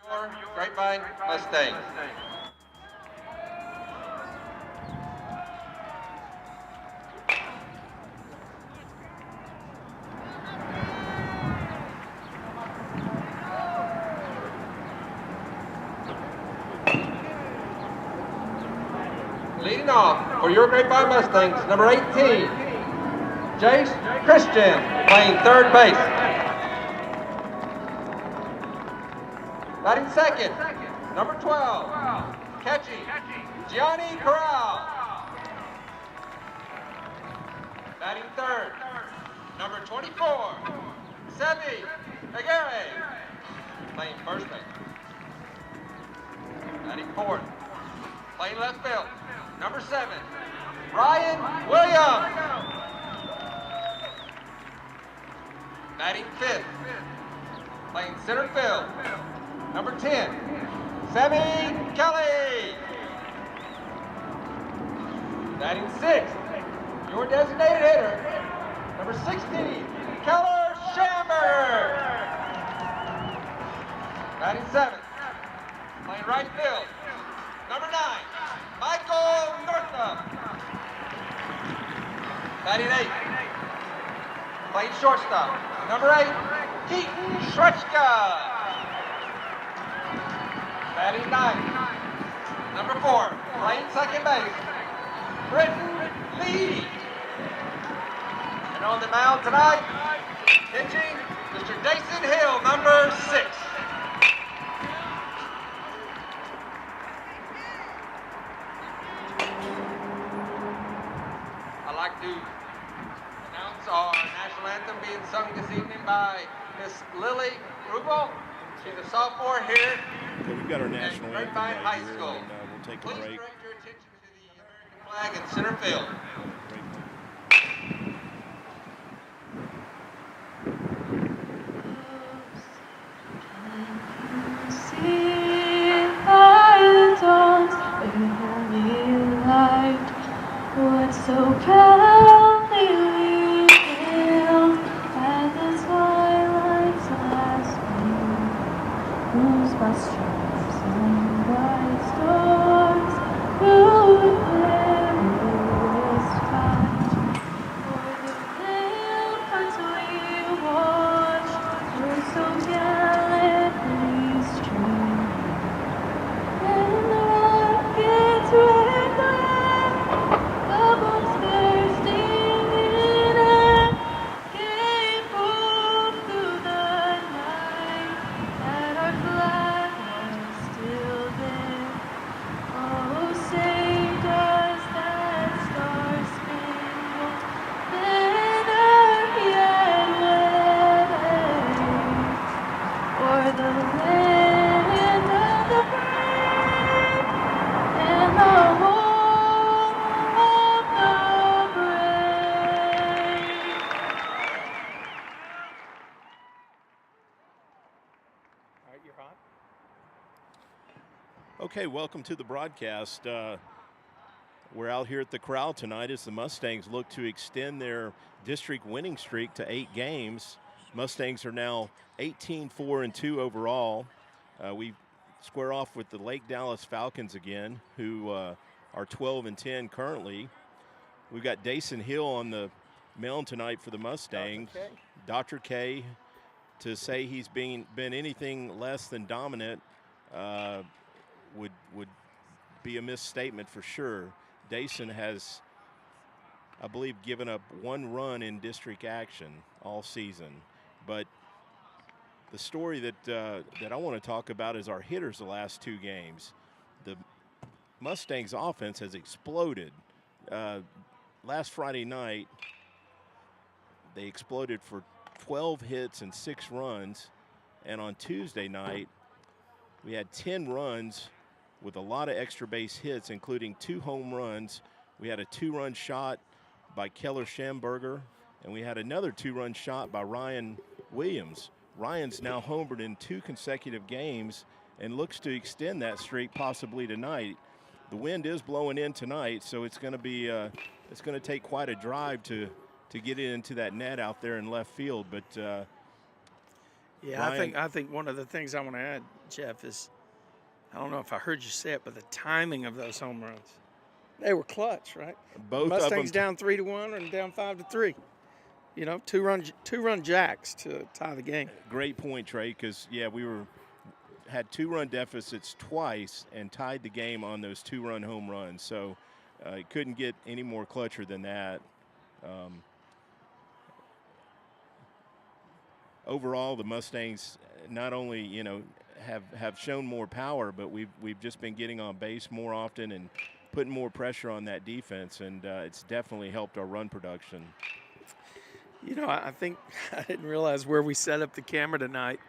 Your Grapevine Mustangs. Leading off for your Grapevine Mustangs, number 18, Jace Christian, playing third base. Batting second, number 12, catching, Gianni Corral. Batting third, number 24, Sebi Aguirre, playing first base. Batting fourth, playing left field, number 7, Ryan Williams. Batting fifth, playing center field, number 10, Sammy Kelly. Batting sixth, your designated hitter, number 16, Keller Shamber. Batting seventh, playing right field, number 9, Michael Northam. Batting eighth, playing shortstop, number 8, Keaton Shrechka. Batting ninth, number 4, playing second base, Britton Lee. And on the mound tonight, pitching, Mr. Dason Hill, number 6. I'd like to announce our national anthem being sung this evening by Miss Lily Rubel. She's a sophomore here. Okay, we've got our national anthem right High here, School. and we'll take a Please break. direct your attention to the American flag in center field. What's so proudly we hailed at the twilight's last gleam, whose by stripes and bright stars through the perilous fight, o'er the pale front we watched, were so gallantly streaming, and the rockets red glare, the bombs bursting in air, gave proof through the night that our flag was still there. Oh, say does that star-spangled banner yet wave o'er the land of the brave and the home of the brave? All right, you're hot. Okay, welcome to the broadcast. We're out here at the Corral tonight as the Mustangs look to extend their district winning streak to 8 games. Mustangs are now 18-4-2 overall. We square off with the Lake Dallas Falcons again, who are 12-10 currently. We've got Dason Hill on the mound tonight for the Mustangs. Dr. K, to say he's been anything less than dominant would be a misstatement for sure. Dason has, I believe, given up 1 run in district action all season. But the story that I want to talk about is our hitters the last 2 games. The Mustangs offense has exploded. Last Friday night, they exploded for 12 hits and 6 runs. And on Tuesday night, we had 10 runs with a lot of extra base hits, including 2 home runs. We had a 2-run shot by Keller Schamberger, and we had another 2-run shot by Ryan Williams. Ryan's now homered in 2 consecutive games and looks to extend that streak possibly tonight. The wind is blowing in tonight, so it's going to be it's going to take quite a drive to get it into that net out there in left field. But Yeah, Ryan, I think one of the things I want to add, Jeff, is I don't know if I heard you say it, but the timing of those home runs. They were clutch, right? both Mustangs of them down 3-1 and down 5-3. You know, two run jacks to tie the game. great point, Trey, because, yeah, we had 2-run deficits twice and tied the game on those 2-run home runs. So it couldn't get any more clutcher than that. Overall, the Mustangs not only, have shown more power, but we've just been getting on base more often and putting more pressure on that defense, and it's definitely helped our run production. You know, I think I didn't realize where we set up the camera tonight.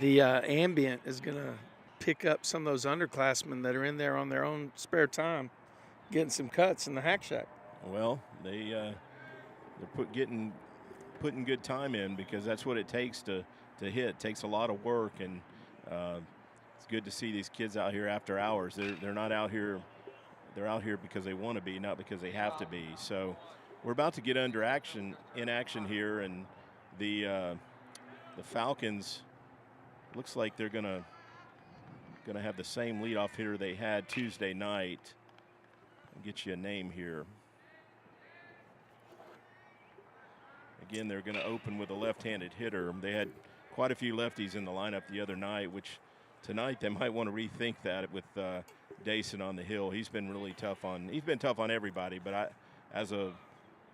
The ambient is going to pick up some of those underclassmen that are in there on their own spare time, getting some cuts in the hack shack. Well, they're putting good time in, because that's what it takes to hit. It takes a lot of work, and it's good to see these kids out here after hours. They're not out here. They're out here because they want to be, not because they have to be. So we're about to get in action here, and the Falcons looks like they're gonna have the same leadoff hitter they had Tuesday night. I'll get you a name here. Again, they're going to open with a left-handed hitter. They had quite a few lefties in the lineup the other night, which tonight they might want to rethink that with Dason on the hill. He's been really tough on everybody, but as a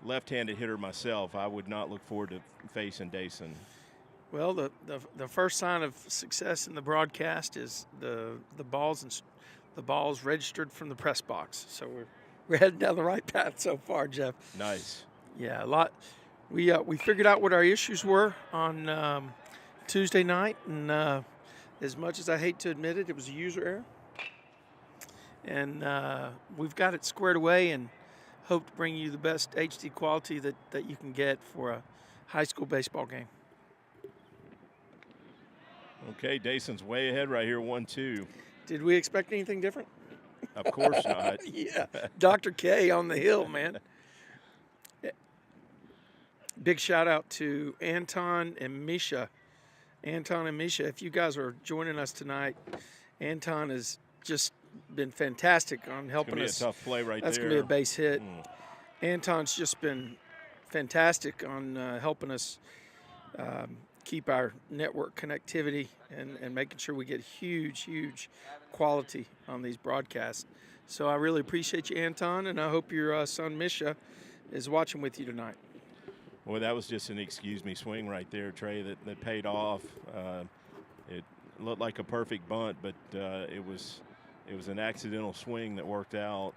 left-handed hitter myself, I would not look forward to facing Dason. Well, the first sign of success in the broadcast is the balls registered from the press box. So we're heading down the right path so far, Jeff. Nice. Yeah, a lot. We figured out what our issues were on Tuesday night, and as much as I hate to admit it, it was a user error. And we've got it squared away and hope to bring you the best HD quality that you can get for a high school baseball game. Okay, Dason's way ahead right here, 1-2. Did we expect anything different? Of course not. Yeah, Dr. K on the hill, man. Big shout out to Anton and Misha. Anton and Misha, if you guys are joining us tonight, Anton has just been fantastic on helping us. That's going to be a tough play right That's there. That's going to be a base hit. Anton's just been fantastic on helping us keep our network connectivity and making sure we get huge quality on these broadcasts. So I really appreciate you, Anton, and I hope your son Misha is watching with you tonight. Well, that was just an excuse me swing right there, Trey, that paid off. It looked like a perfect bunt, but it was an accidental swing that worked out.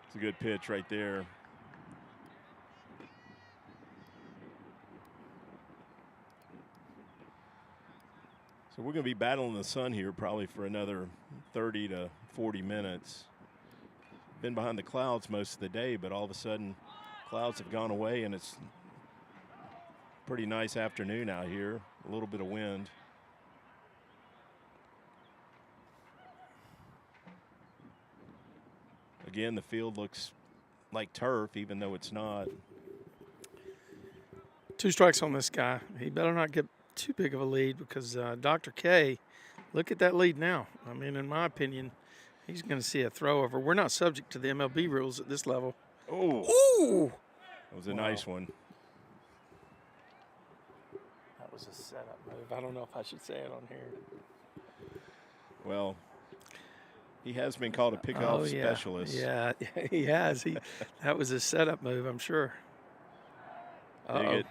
It's a good pitch right there. So we're going to be battling the sun here probably for another 30 to 40 minutes. Been behind the clouds most of the day, but all of a sudden clouds have gone away and it's pretty nice afternoon out here. A little bit of wind. Again, the field looks like turf, even though it's not. 2 strikes on this guy. He better not get too big of a lead because Dr. K, look at that lead now. I mean, in my opinion, he's going to see a throw over. We're not subject to the MLB rules at this level. Oh. Ooh! That was a nice one. That was a setup move. I don't know if I should say it on here. Well, he has been called a pickoff specialist. Yeah, he has. That was a setup move, I'm sure. Oh.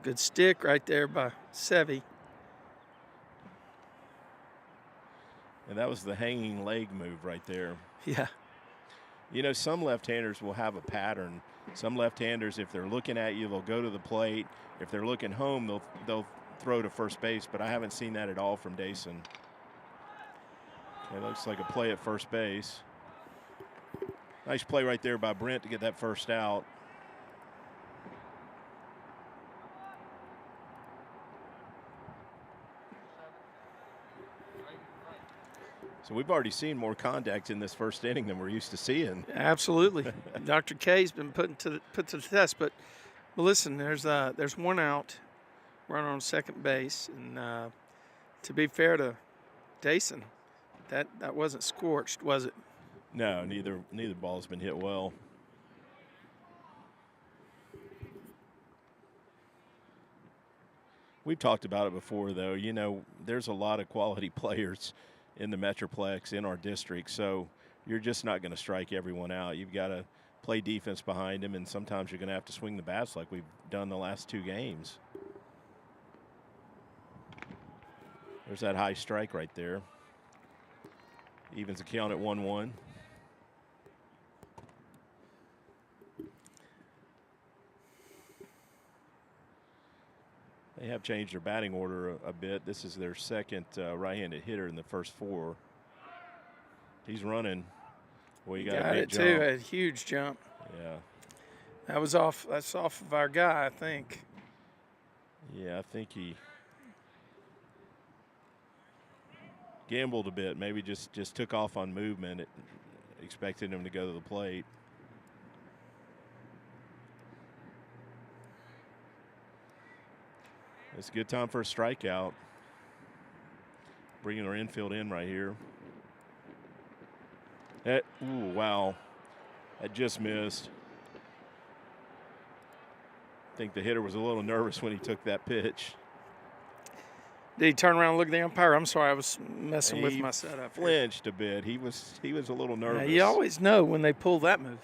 Good stick right there by Sevy. And that was the hanging leg move right there. Yeah. You know, some left-handers will have a pattern. Some left-handers, if they're looking at you, they'll go to the plate. If they're looking home, they'll throw to first base. But I haven't seen that at all from Dason. It looks like a play at first base. Nice play right there by Brent to get that first out. So we've already seen more contact in this first inning than we're used to seeing. Absolutely. Dr. K's been put to the test. But listen, there's one out, runner on second base, and to be fair to Dason, that wasn't scorched, was it? No, neither ball's been hit well. We've talked about it before, though. You know, there's a lot of quality players in the Metroplex, in our district, so you're just not going to strike everyone out. You've got to play defense behind them, and sometimes you're going to have to swing the bats like we've done the last 2 games. There's that high strike right there. Evens the count at 1-1. They have changed their batting order a bit. This is their second right-handed hitter in the first 4. He's running. Well, he got a big it jump. too. A huge jump. Yeah. That's off of our guy, I think. Yeah, I think he gambled a bit. Maybe just took off on movement, expecting him to go to the plate. It's a good time for a strikeout. Bringing our infield in right here. Ooh, wow. That just missed. I think the hitter was a little nervous when he took that pitch. Did he turn around and look at the umpire? I'm sorry, I was messing with my setup. He flinched a bit. He was a little nervous. Yeah, you always know when they pull that move.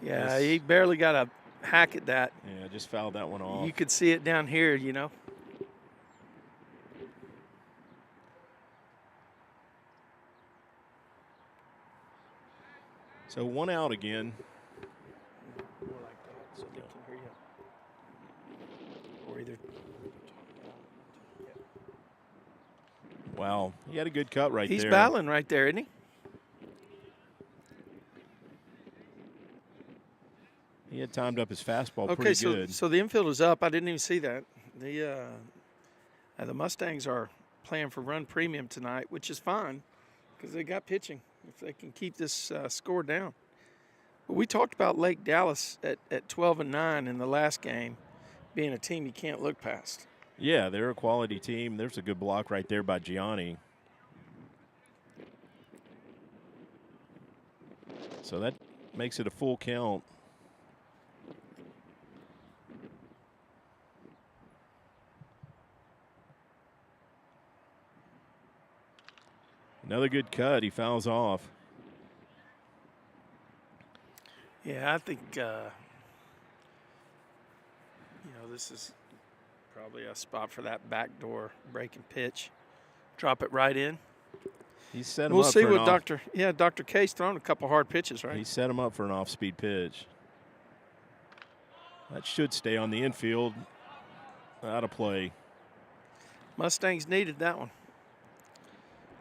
Yeah, he barely got a hack at that. Yeah, just fouled that one off. You could see it down here, you know. So 1 out again. More like that, so they can hear you. Or either. Wow, he had a good cut right there. He's battling right there, isn't he? He had timed up his fastball pretty good. So the infield is up. I didn't even see that. The Mustangs are playing for run premium tonight, which is fine because they got pitching if they can keep this score down. But we talked about Lake Dallas at 12-9 in the last game being a team you can't look past. Yeah, they're a quality team. There's a good block right there by Gianni. So that makes it a full count. Another good cut. He fouls off. Yeah, I think, this is probably a spot for that backdoor breaking pitch. Drop it right in. He set him we'll up see for what Dr. K's thrown a couple hard pitches, right? He set him up for an off-speed pitch. That should stay on the infield. Out of play. Mustangs needed that one.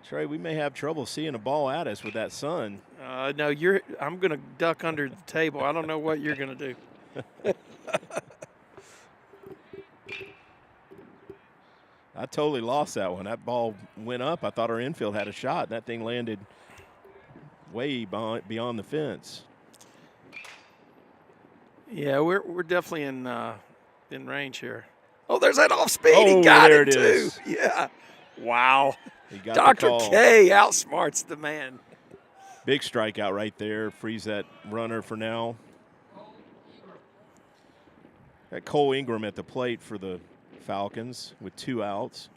Trey, we may have trouble seeing a ball at us with that sun. No, I'm going to duck under the table. I don't know what you're going to do. I totally lost that one. That ball went up. I thought our infield had a shot. That thing landed way beyond the fence. Yeah, we're definitely in range here. Oh, there's that off speed. Oh, he got there it it too. is. Yeah. Wow. He got Dr. the call. K outsmarts the man. Big strikeout right there. Frees that runner for now. Got Cole Ingram at the plate for the Falcons with 2 outs.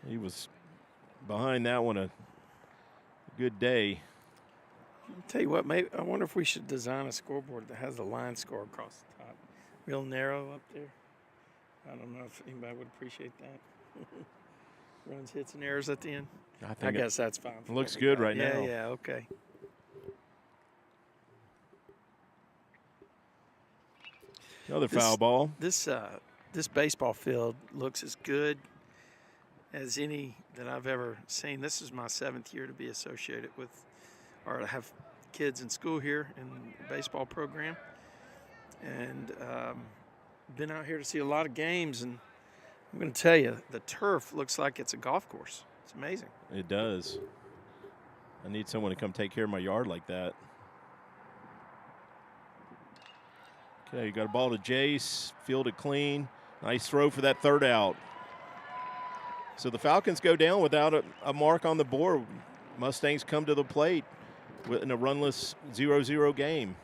He was behind that one a good day. I'll tell you what, maybe I wonder if we should design a scoreboard that has the line score across the top. Real narrow up there. I don't know if anybody would appreciate that. Runs, hits, and errors at the end. I guess that's fine. Looks good right now. Yeah, okay. Another foul ball. This baseball field looks as good as any that I've ever seen. This is my 7th year to be associated with, or to have kids in school here in the baseball program. And been out here to see a lot of games, and I'm going to tell you, the turf looks like it's a golf course. It's amazing. It does. I need someone to come take care of my yard like that. Okay, you got a ball to Jace, fielded clean. Nice throw for that 3rd out. So the Falcons go down without a mark on the board. Mustangs come to the plate in a runless 0-0 game.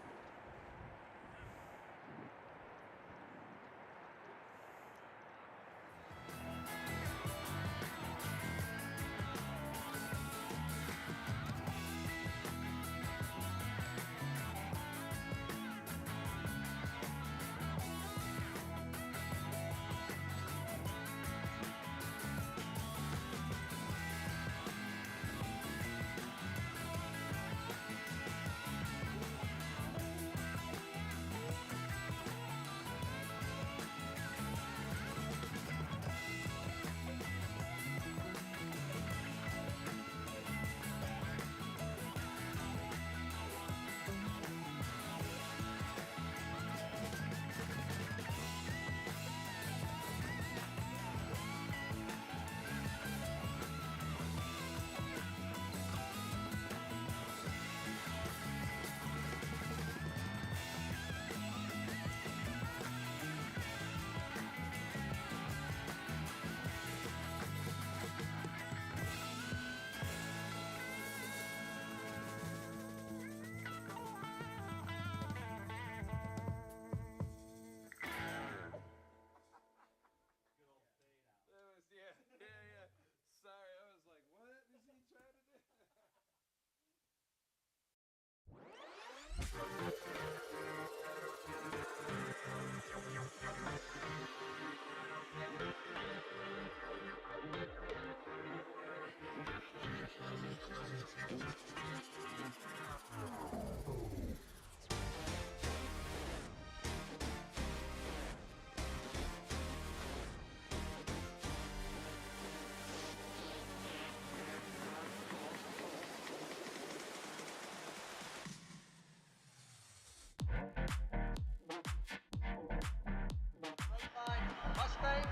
Mustangs,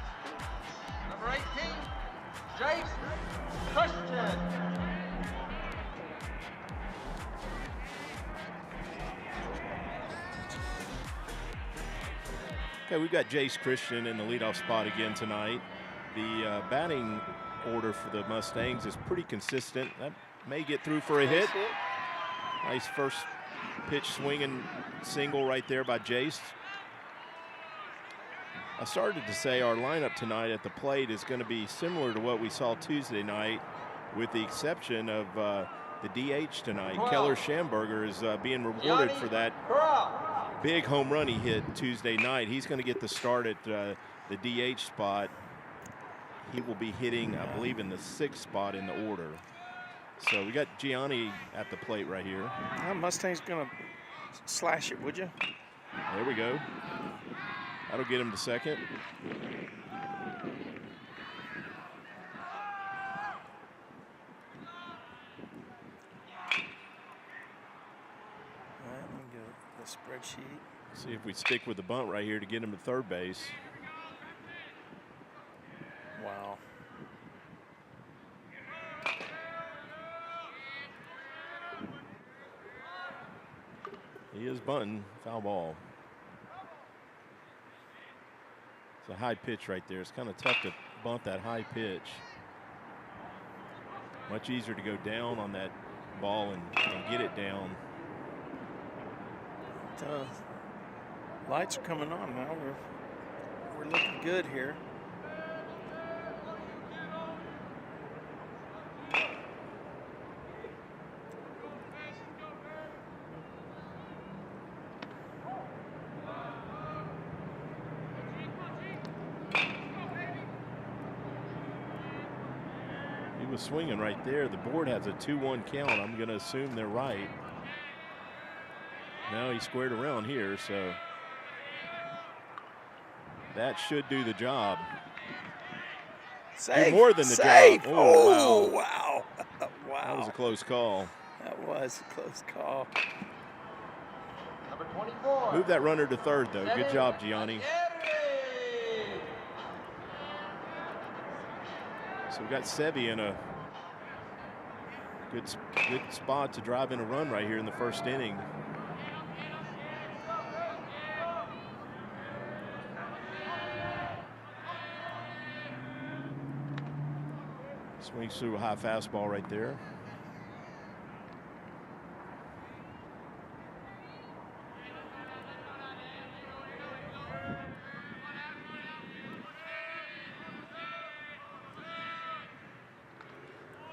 number 18, Jace Christian. Okay, we've got Jace Christian in the leadoff spot again tonight. The batting order for the Mustangs is pretty consistent. That may get through for a hit. Nice first pitch swinging single right there by Jace. I started to say our lineup tonight at the plate is going to be similar to what we saw Tuesday night, with the exception of the DH tonight. Corral. Keller Schamberger is being rewarded for that Corral. big home run he hit Tuesday night. He's going to get the start at the DH spot. He will be hitting, I believe, in the 6th spot in the order. So we got Gianni at the plate right here. Mustang's going to slash it, would you? There we go. That'll get him to second. All right, let me go to the spreadsheet. See if we stick with the bunt right here to get him to third base. Wow. He is bunting, foul ball. It's a high pitch right there. It's kind of tough to bunt that high pitch. Much easier to go down on that ball and get it down. Lights are coming on now. We're looking good here. He was swinging right there. The board has a 2-1 count. I'm going to assume they're right. Now he squared around here, so that should do the job. Safe. more than the Safe. job. Oh, Wow. wow. Wow. That was a close call. That was a close call. Number 24. Move that runner to third, though. Good job, Gianni. So we got Sevi in a good spot to drive in a run right here in the first inning. Swings through a high fastball right there.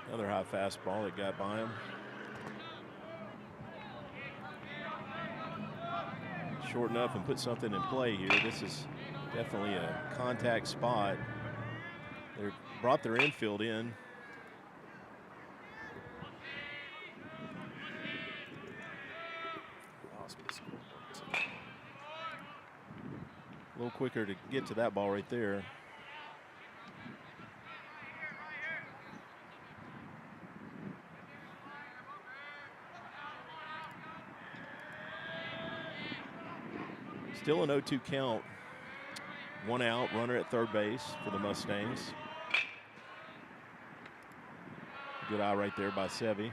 Another high fastball that got by him. Shorten up and put something in play here. This is definitely a contact spot. They brought their infield in. A little quicker to get to that ball right there. Still an 0-2 count. One out, runner at third base for the Mustangs. Good eye right there by Sevi.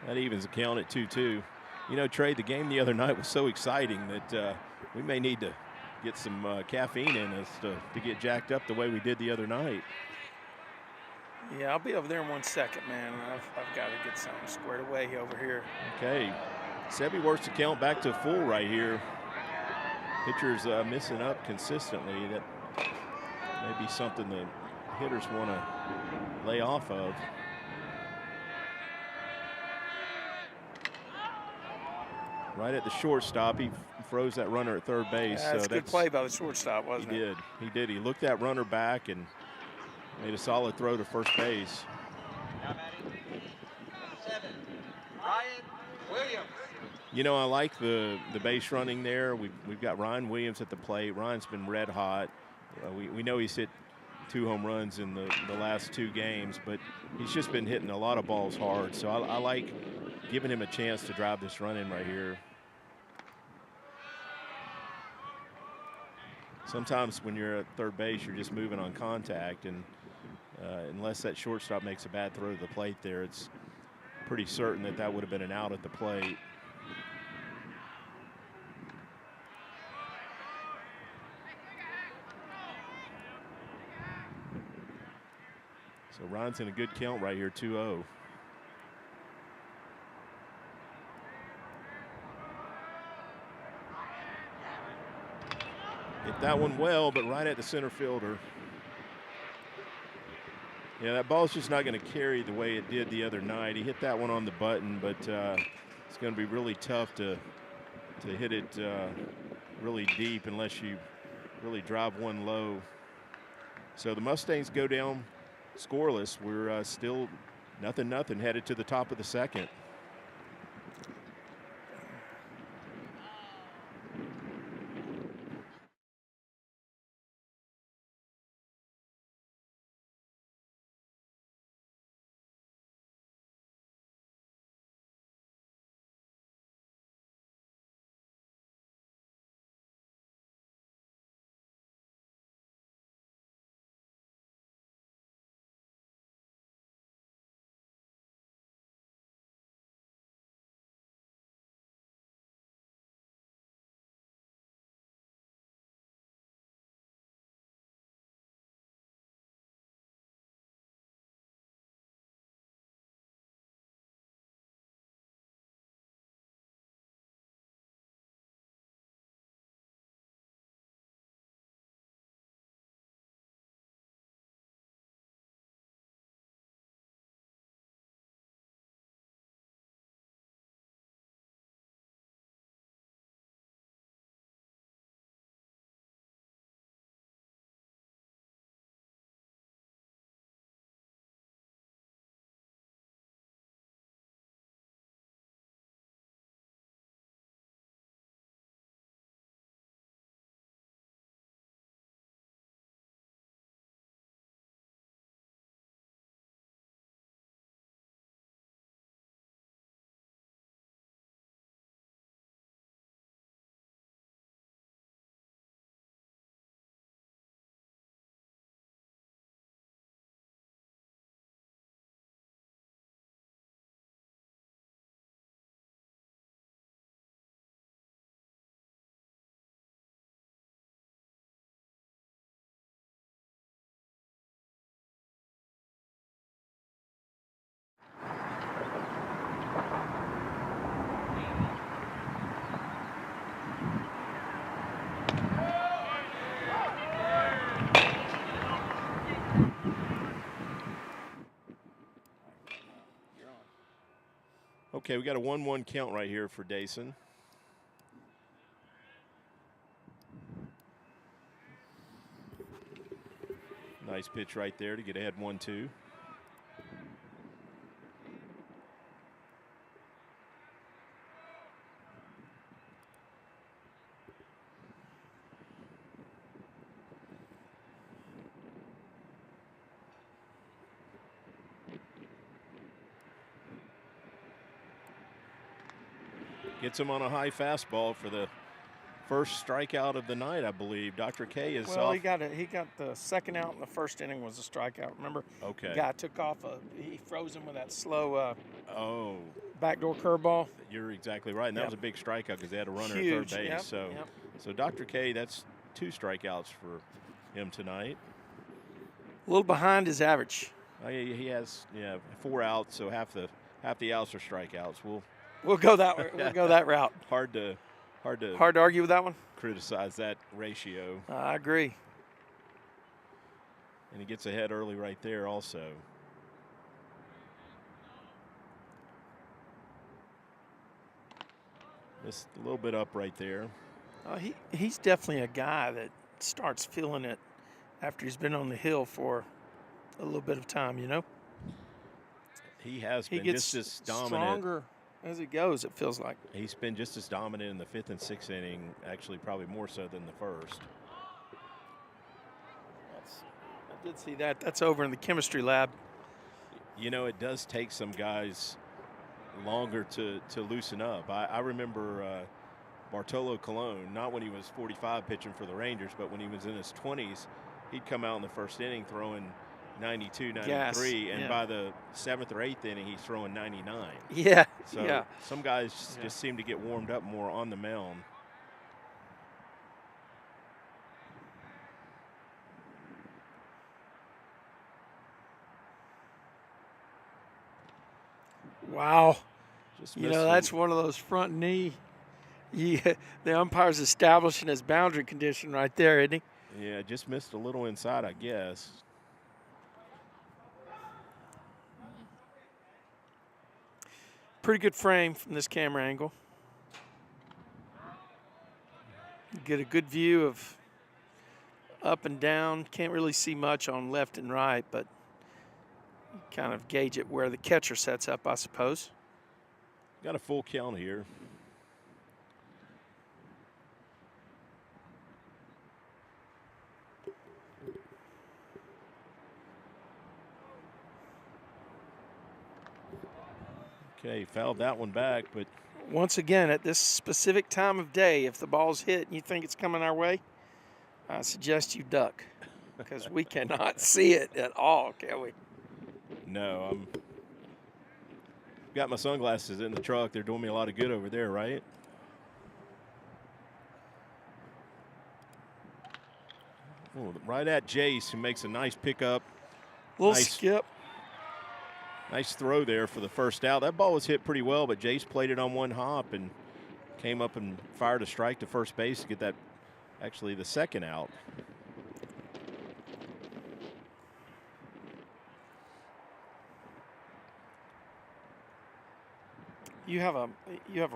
That evens the count at 2-2. You know, Trey, the game the other night was so exciting that we may need to get some caffeine in us to get jacked up the way we did the other night. Yeah, I'll be over there in 1 second, man. I've got to get something squared away over here. Okay. Sevi works the count back to full right here. Pitchers missing up consistently. That may be something the hitters want to lay off of. Right at the shortstop, he froze that runner at third base. Yeah, that's a good play by the shortstop, wasn't it? He did. He looked that runner back and made a solid throw to first base. Now batting, 7, Ryan Williams. You know, I like the base running there. We've got Ryan Williams at the plate. Ryan's been red hot. We know he's hit 2 home runs in the last 2 games, but he's just been hitting a lot of balls hard. So I like giving him a chance to drive this run in right here. Sometimes when you're at third base, you're just moving on contact, and unless that shortstop makes a bad throw to the plate there, it's pretty certain that would have been an out at the plate. So Ryan's in a good count right here, 2-0. Hit that one well, but right at the center fielder. Yeah, that ball's just not going to carry the way it did the other night. He hit that one on the button, but it's going to be really tough to hit it really deep unless you really drive one low. So the Mustangs go down scoreless. We're still 0-0 headed to the top of the second. Okay, we got a 1-1 count right here for Dason. Nice pitch right there to get ahead 1-2. Gets him on a high fastball for the first strikeout of the night, I believe. Dr. K is Well, off. he got the second out in the first inning was a strikeout. Remember? Okay. The guy took off. He froze him with that slow Oh, backdoor curveball. you're exactly right. And that Yep. was a big strikeout because they had a runner Huge. at third base. Yep. So Dr. K, that's 2 strikeouts for him tonight. A little behind his average. He has 4 outs, so half the outs are strikeouts. We'll go that way. We'll go that route. Hard to argue with that one. criticize that ratio. I agree. And he gets ahead early right there also. Just a little bit up right there. He's definitely a guy that starts feeling it after he's been on the hill for a little bit of time, you know? He has He been gets just as dominant. stronger as it goes, it feels like. He's been just as dominant in the 5th and 6th inning, actually probably more so than the first. I did see that. That's over in the chemistry lab. You know, it does take some guys longer to loosen up. I remember Bartolo Colon, not when he was 45 pitching for the Rangers, but when he was in his 20s, he'd come out in the first inning throwing 92, 93, Gas, and yeah. by the 7th or 8th inning, he's throwing 99. Yeah, So yeah. some guys just seem to get warmed up more on the mound. Wow. Just You missed know, it. that's one of those front knee. Yeah, the umpire's establishing his boundary condition right there, isn't he? Yeah, just missed a little inside, I guess. Pretty good frame from this camera angle. Get a good view of up and down. Can't really see much on left and right, but kind of gauge it where the catcher sets up, I suppose. Got a full count here. Okay, fouled that one back, but Once again, at this specific time of day, if the ball's hit and you think it's coming our way, I suggest you duck because we cannot see it at all, can we? no, I'm got my sunglasses in the truck. They're doing me a lot of good over there, right? Oh, right at Jace, who makes a nice pickup. Little Nice. skip. Nice throw there for the first out. That ball was hit pretty well, but Jace played it on one hop and came up and fired a strike to first base to get that, actually the second out. You have a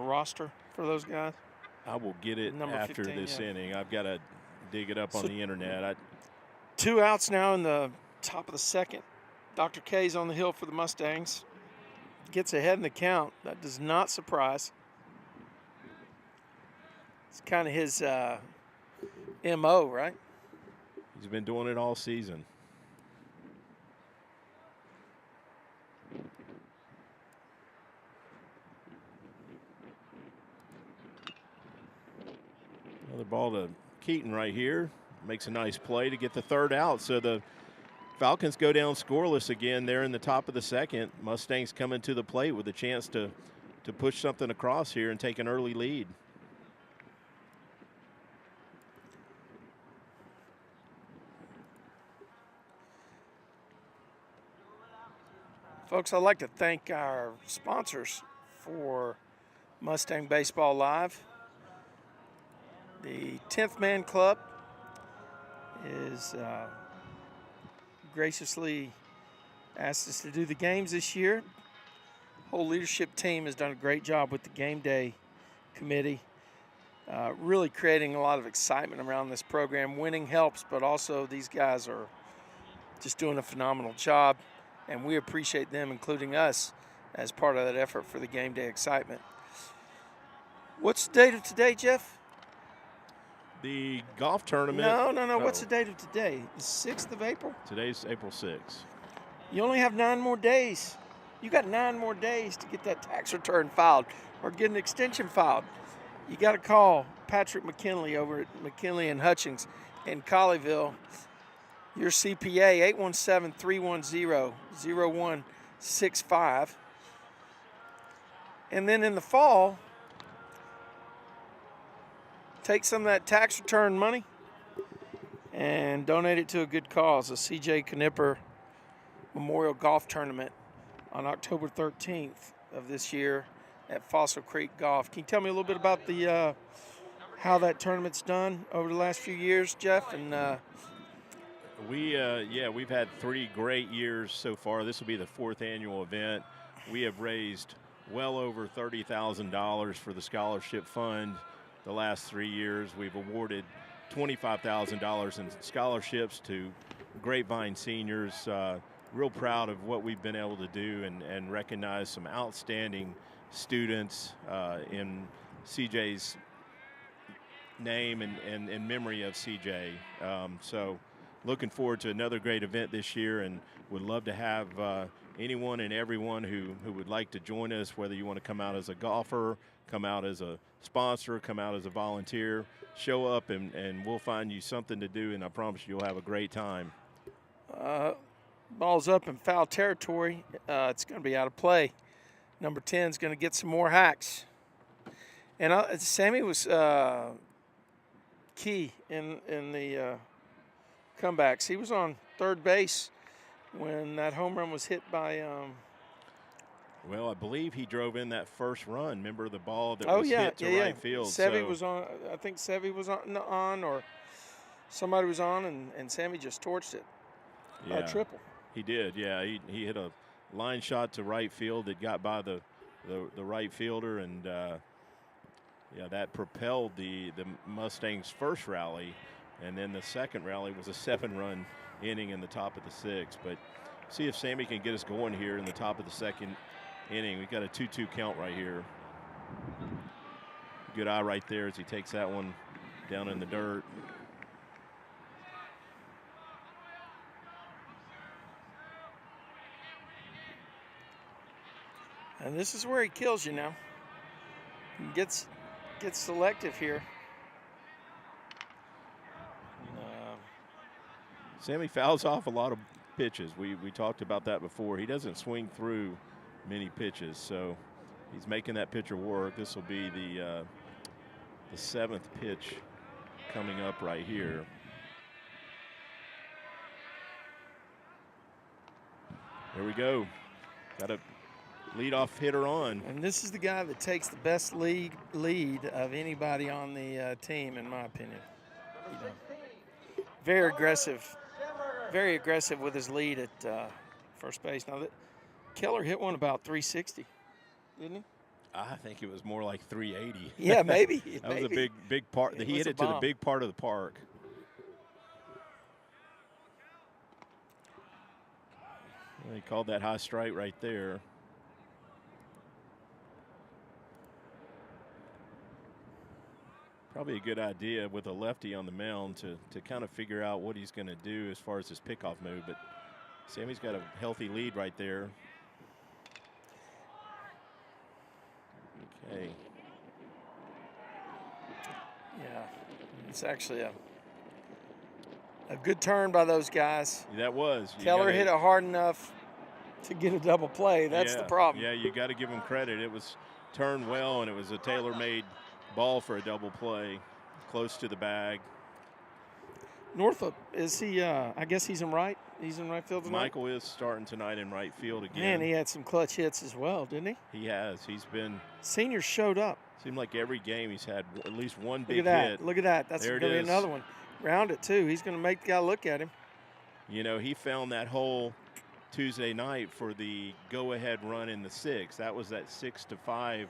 roster for those guys? I will get it Number after 15, this yeah. inning. I've got to dig it up on So- the internet. 2 outs now in the top of the second. Dr. K's on the hill for the Mustangs. Gets ahead in the count. That does not surprise. It's kind of his MO, right? He's been doing it all season. Another ball to Keaton right here. Makes a nice play to get the third out. So the Falcons go down scoreless again. They're in the top of the second. Mustangs coming to the plate with a chance to push something across here and take an early lead. Folks, I'd like to thank our sponsors for Mustang Baseball Live. The 10th Man Club is graciously asked us to do the games this year. whole leadership team has done a great job with the game day committee, really creating a lot of excitement around this program. Winning helps, but also these guys are just doing a phenomenal job, and we appreciate them including us as part of that effort for the game day excitement. What's the date of today, Jeff? The golf tournament. No. What's the date of today? The 6th of April? Today's April 6th. You only have 9 more days. You got 9 more days to get that tax return filed or get an extension filed. You got to call Patrick McKinley over at McKinley and Hutchings in Colleyville. Your CPA, 817-310-0165. And then in the fall, take some of that tax return money and donate it to a good cause, the C.J. Knipper Memorial Golf Tournament on October 13th of this year at Fossil Creek Golf. Can you tell me a little bit about the how that tournament's done over the last few years, Jeff? And we've had 3 great years so far. This will be the 4th annual event. We have raised well over $30,000 for the scholarship fund the last 3 years. We've awarded $25,000 in scholarships to Grapevine seniors. Real proud of what we've been able to do and recognize some outstanding students in CJ's name and in memory of CJ. So looking forward to another great event this year, and would love to have anyone and everyone who would like to join us, whether you want to come out as a golfer, come out as a sponsor, come out as a volunteer, show up and we'll find you something to do, and I promise you'll have a great time. Ball's up in foul territory. It's going to be out of play. Number 10 is going to get some more hacks. And Sammy was key in the comebacks. He was on third base when that home run was hit by well, I believe he drove in that first run. Remember the ball that was hit to right field? Sevy was on. I think Sevy was on or somebody was on, and Sammy just torched it. Yeah, triple. He did, yeah. He hit a line shot to right field that got by the right fielder, and that propelled the Mustangs' first rally, and then the second rally was a 7-run inning in the top of the 6th. But see if Sammy can get us going here in the top of the 2nd inning. We've got a 2-2 count right here. Good eye right there as he takes that one down in the dirt. And this is where he kills you now. He gets selective here. Sammy fouls off a lot of pitches. We talked about that before. He doesn't swing through many pitches, so he's making that pitcher work. This will be the 7th pitch coming up right here. There we go. Got a leadoff hitter on. And this is the guy that takes the best lead of anybody on the team, in my opinion. Very aggressive with his lead at first base. Now, Keller hit one about 360, didn't he? I think it was more like 380. Yeah, maybe. That was a big part. He hit it to the big part of the park. Well, he called that high strike right there. Probably a good idea with a lefty on the mound to kind of figure out what he's going to do as far as his pickoff move. But Sammy's got a healthy lead right there. Okay. Yeah, it's actually a good turn by those guys. That was. Keller hit it hard enough to get a double play. That's the problem. Yeah, you got to give him credit. It was turned well, and it was a tailor-made ball for a double play, close to the bag. Northup, is he? I guess he's in right. He's in right field tonight. Michael is starting tonight in right field again. Man, he had some clutch hits as well, didn't he? He has. He's been. Seniors showed up. Seemed like every game he's had at least one big hit. Look at that. That's going to be another one. Round it too. He's going to make the guy look at him. You know, he found that hole Tuesday night for the go-ahead run in the sixth. That was that 6-5.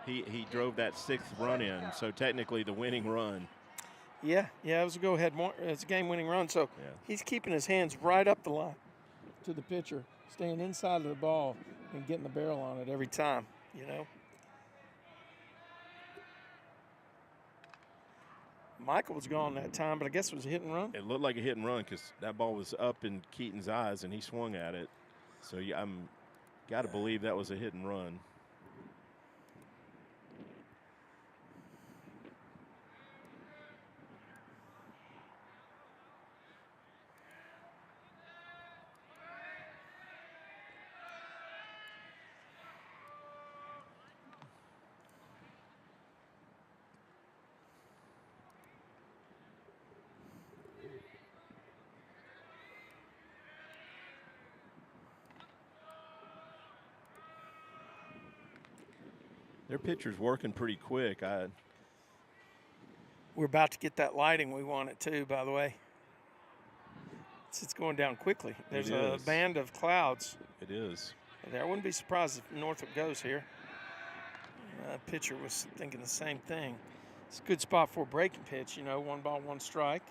He drove that sixth run in, so technically the winning run. Yeah, it was a go-ahead. It's a game-winning run. So he's keeping his hands right up the line to the pitcher, staying inside of the ball and getting the barrel on it every time. You know. Michael was gone that time, but I guess it was a hit and run. It looked like a hit and run because that ball was up in Keaton's eyes and he swung at it. So I'm got to believe that was a hit and run. Their pitcher's working pretty quick. We're about to get that lighting we want it to, by the way. It's going down quickly. There's a band of clouds. It is. I wouldn't be surprised if Northrop goes here. Pitcher was thinking the same thing. It's a good spot for a breaking pitch, 1 ball, 1 strike.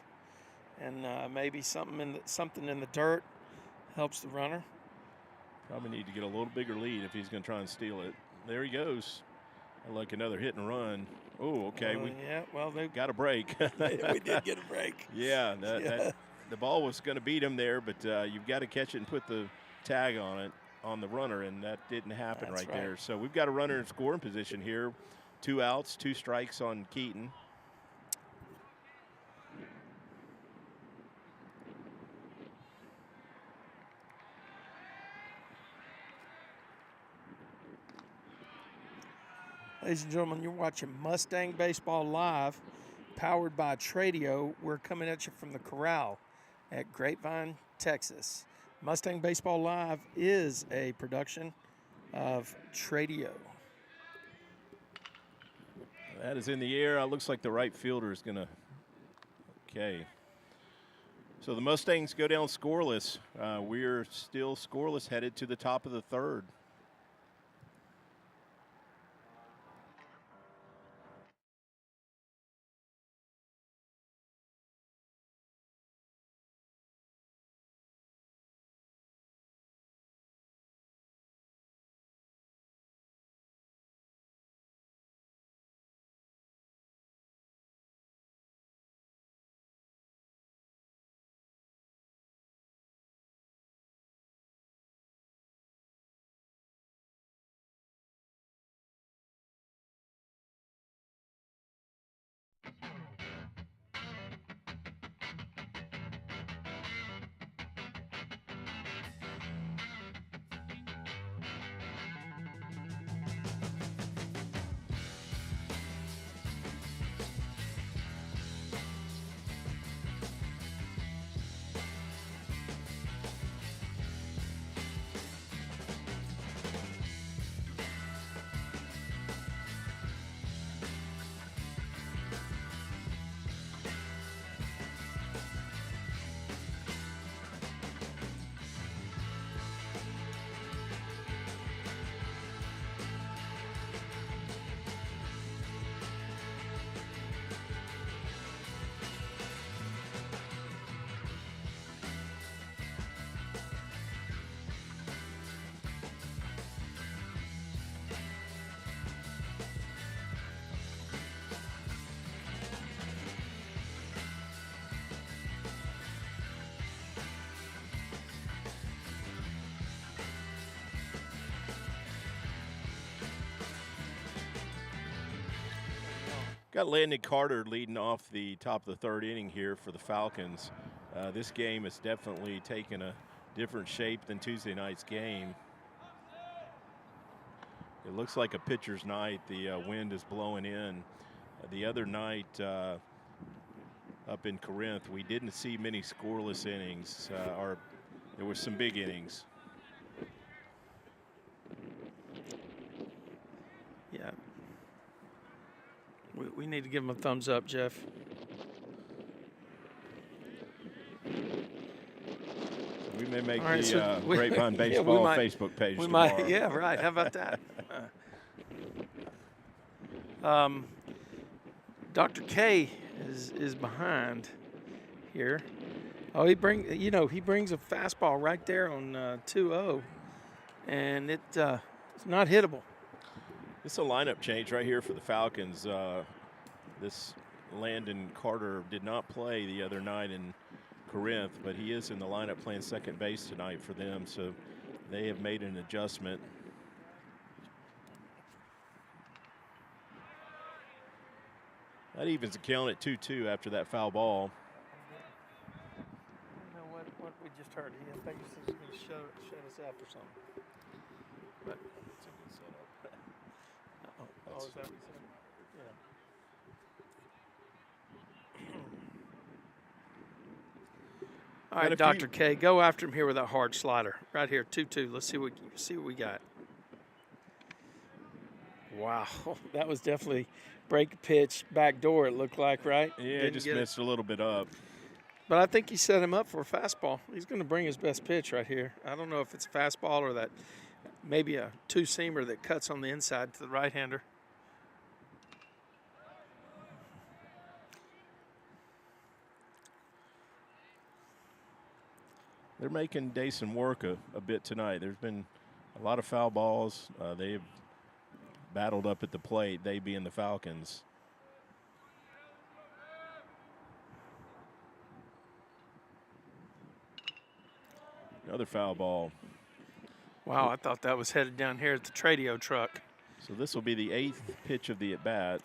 And maybe something in the dirt helps the runner. Probably need to get a little bigger lead if he's going to try and steal it. There he goes. Like another hit and run. Oh, okay. They got a break. We did get a break. Yeah, the ball was going to beat him there, but you've got to catch it and put the tag on it on the runner, and that didn't happen right there. So we've got a runner in scoring position here. 2 outs, 2 strikes on Keaton. Ladies and gentlemen, you're watching Mustang Baseball Live, powered by Tradio. We're coming at you from the Corral at Grapevine, Texas. Mustang Baseball Live is a production of Tradio. That is in the air. Looks like the right fielder is going to. Okay. So the Mustangs go down scoreless. We're still scoreless, headed to the top of the third. Got Landon Carter leading off the top of the third inning here for the Falcons. This game has definitely taken a different shape than Tuesday night's game. It looks like a pitcher's night. The wind is blowing in. The other night up in Corinth, we didn't see many scoreless innings. There were some big innings. Yeah. We need to give him a thumbs up, Jeff. We may make All right, the so Grapevine yeah, we Baseball might- Facebook page We tomorrow. might, yeah, right. How about that? Dr. K is behind here. Oh, he brings a fastball right there on 2-0, and it's not hittable. It's a lineup change right here for the Falcons. This Landon Carter did not play the other night in Corinth, but he is in the lineup playing second base tonight for them, so they have made an adjustment. That evens the count at 2-2 after that foul ball. I don't know what we just heard. I think he was going to shut us up or something. But It's a good setup. oh, is that what he said? Yeah. All right, Dr. K, go after him here with that hard slider. Right here, 2-2. Let's see what we got. Wow, that was definitely break pitch, back door, it looked like, right? Yeah, just missed a little bit up. But I think he set him up for a fastball. He's going to bring his best pitch right here. I don't know if it's a fastball or that maybe a two-seamer that cuts on the inside to the right-hander. They're making Dason work a bit tonight. There's been a lot of foul balls. They've battled up at the plate, they being the Falcons. Another foul ball. Wow, I thought that was headed down here at the Tradio truck. So this will be the 8th pitch of the at-bat.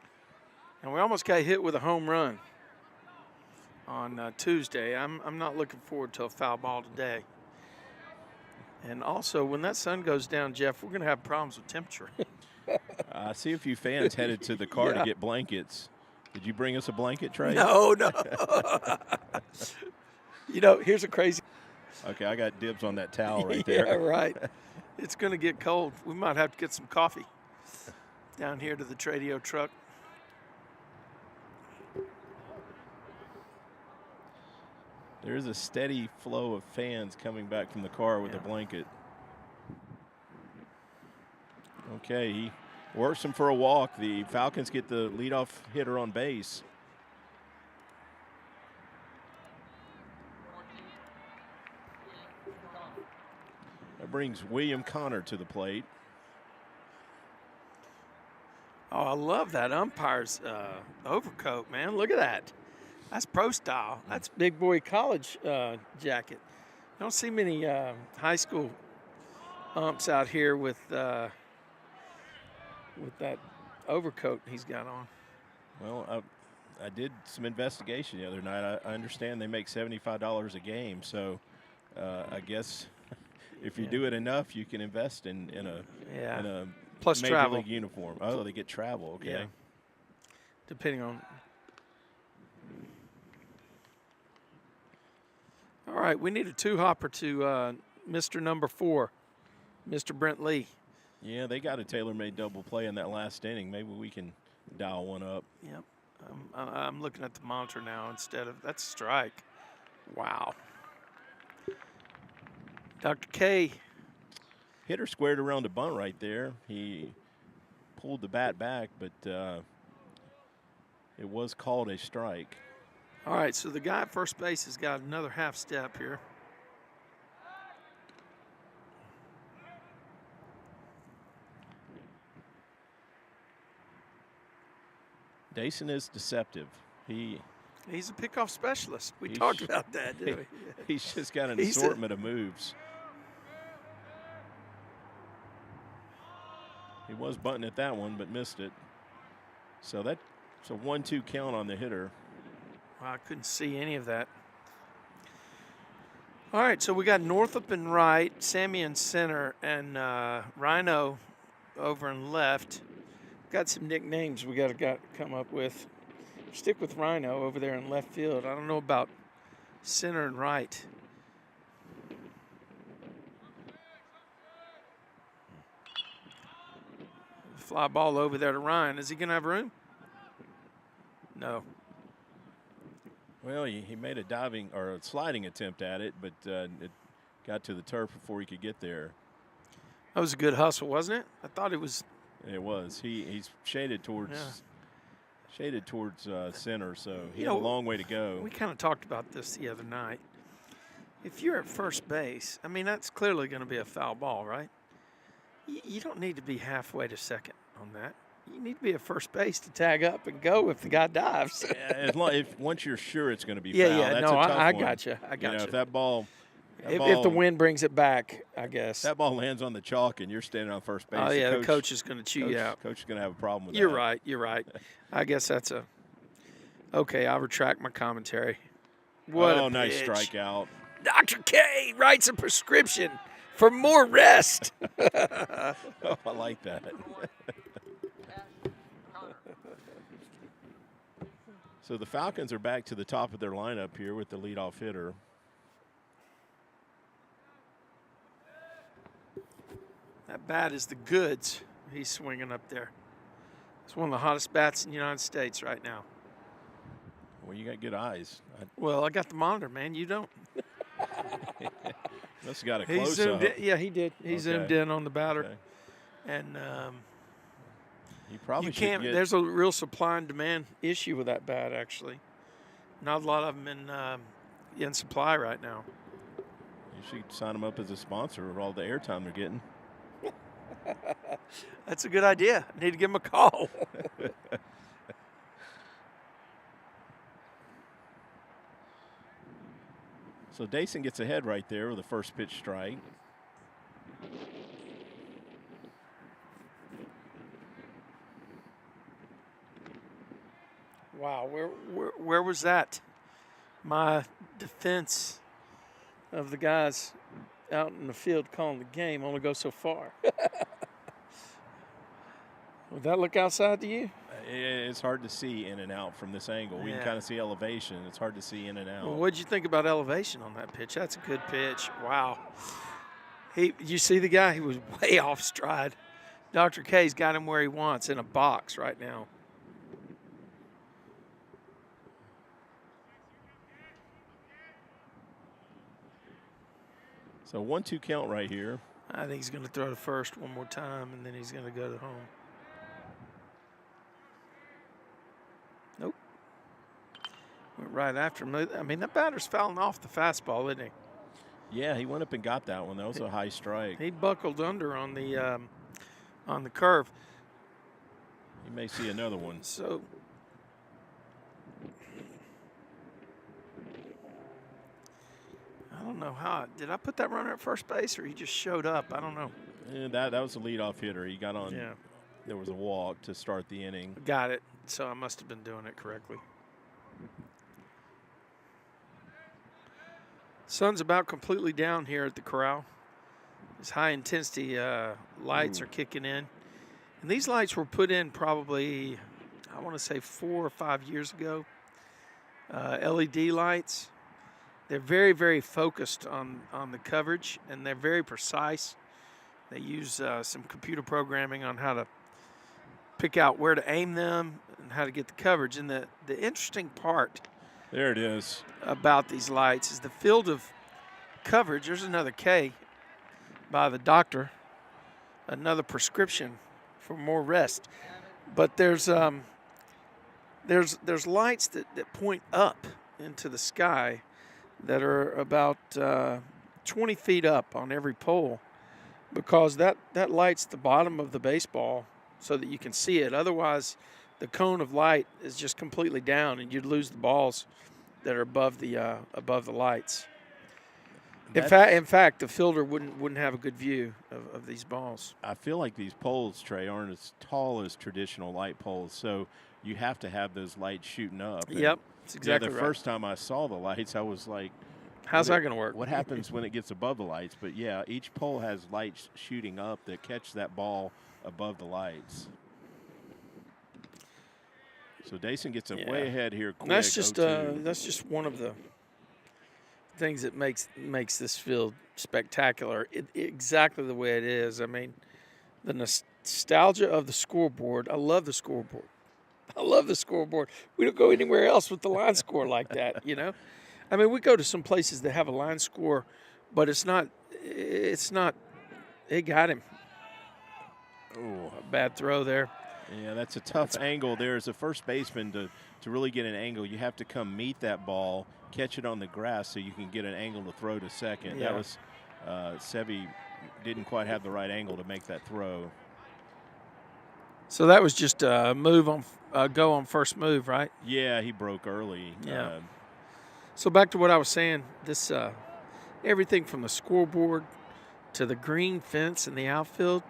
And we almost got hit with a home run on Tuesday. I'm not looking forward to a foul ball today. And also, when that sun goes down, Jeff, we're going to have problems with temperature. I see a few fans headed to the car to get blankets. Did you bring us a blanket, Trey? No. Here's a crazy. Okay, I got dibs on that towel right there. Yeah, right. It's going to get cold. We might have to get some coffee down here to the Tradio truck. There's a steady flow of fans coming back from the car with a blanket. Okay, he works him for a walk. The Falcons get the leadoff hitter on base. That brings William Connor to the plate. Oh, I love that umpire's overcoat, man. Look at that. That's pro style. That's big boy college jacket. Don't see many high school umps out here with that overcoat he's got on. Well, I did some investigation the other night. I understand they make $75 a game, so I guess if you do it enough, you can invest in a plus major travel league uniform. Oh, they get travel. Okay. Yeah. Depending on. All right, we need a two-hopper to Mr. Number 4, Mr. Brent Lee. Yeah, they got a tailor-made double play in that last inning. Maybe we can dial one up. Yep. I'm looking at the monitor now instead of – that's a strike. Wow. Dr. K. Hitter squared around a bunt right there. He pulled the bat back, but it was called a strike. All right, so the guy at first base has got another half step here. Dason is deceptive. He's a pickoff specialist. We talked about that, didn't we? He's just got an assortment of moves. He was bunting at that one, but missed it. So that's a 1-2 count on the hitter. Well, I couldn't see any of that. All right, so we got Northup in right, Sammy in center, and Rhino over in left. Got some nicknames we got to come up with. Stick with Rhino over there in left field. I don't know about center and right. Fly ball over there to Ryan. Is he going to have room? No. Well, he made a diving or a sliding attempt at it, but it got to the turf before he could get there. That was a good hustle, wasn't it? I thought it was. It was. He's shaded towards center, so he had know, a long way to go. We kind of talked about this the other night. If you're at first base, I mean, that's clearly going to be a foul ball, right? You don't need to be halfway to second on that. You need to be at first base to tag up and go if the guy dives. If once you're sure it's going to be yeah, foul, yeah. that's No, a tough I one. got you. I got you. If that ball, if the wind brings it back, I guess. that ball lands on the chalk and you're standing on first base. Oh yeah, the coach is going to chew you out. Coach is going to have a problem with that. You're right. You're right. I guess that's a. Okay, I'll retract my commentary. What a nice pitch. strikeout. Dr. K writes a prescription for more rest. Oh, I like that. So the Falcons are back to the top of their lineup here with the leadoff hitter. That bat is the goods he's swinging up there. It's one of the hottest bats in the United States right now. Well, you got good eyes. Well, I got the monitor, man. You don't. Must have got a He close zoomed up. in. Yeah, he did. He zoomed in on the batter. Okay. And You probably you should can't. get. There's a real supply and demand issue with that bat, actually. Not a lot of them in supply right now. You should sign them up as a sponsor of all the airtime they're getting. That's a good idea. I need to give him a call. So Dason gets ahead right there with the first pitch strike. Wow, where was that? My defense of the guys out in the field calling the game only goes so far. Would that look outside to you? It's hard to see in and out from this angle. We can kind of see elevation. It's hard to see in and out. Well, what'd you think about elevation on that pitch? That's a good pitch. Wow. You see the guy? He was way off stride. Dr. K's got him where he wants, in a box right now. So 1-2 count right here. I think he's going to throw to first one more time, and then he's going to go to home. Nope. Went right after him. I mean, that batter's fouling off the fastball, isn't he? Yeah, he went up and got that one. That was a high strike. He buckled under on the curve. You may see another one. So I don't know how. Did I put that runner at first base, or he just showed up? I don't know. That was a leadoff hitter. He got on. Yeah. There was a walk to start the inning. Got it. So I must have been doing it correctly. Sun's about completely down here at the Corral. These high-intensity lights are kicking in. And these lights were put in probably, I want to say 4 or 5 years ago. LED lights. They're very, very focused on the coverage, and they're very precise. They use some computer programming on how to pick out where to aim them and how to get the coverage. And the interesting part There it is. about these lights is the field of coverage. There's another K by the doctor, another prescription for more rest. But there's lights that point up into the sky that are about 20 feet up on every pole, because that lights the bottom of the baseball so that you can see it. Otherwise, the cone of light is just completely down, and you'd lose the balls that are above the lights. In fact, the fielder wouldn't have a good view of these balls. I feel like these poles, Trey, aren't as tall as traditional light poles, so you have to have those lights shooting up. And Yep, that's exactly the right. first time I saw the lights, I was like, How's that going to work? what happens when it gets above the lights? But, yeah, each pole has lights shooting up that catch that ball above the lights. So Dason gets way ahead here quick. That's just one of the things that makes this field spectacular. Exactly the way it is. I mean, the nostalgia of the scoreboard. I love the scoreboard. I love the scoreboard. We don't go anywhere else with the line score like that, you know? I mean, we go to some places that have a line score but it's not. It got him. Oh, A bad throw there. yeah, that's a tough angle there. As a first baseman, to really get an angle, you have to come meet that ball, catch it on the grass so you can get an angle to throw to second. Yeah. That was Sevy didn't quite have the right angle to make that throw. So that was just a move on go on first move, right? Yeah, he broke early. Yeah. So back to what I was saying, this everything from the scoreboard to the green fence in the outfield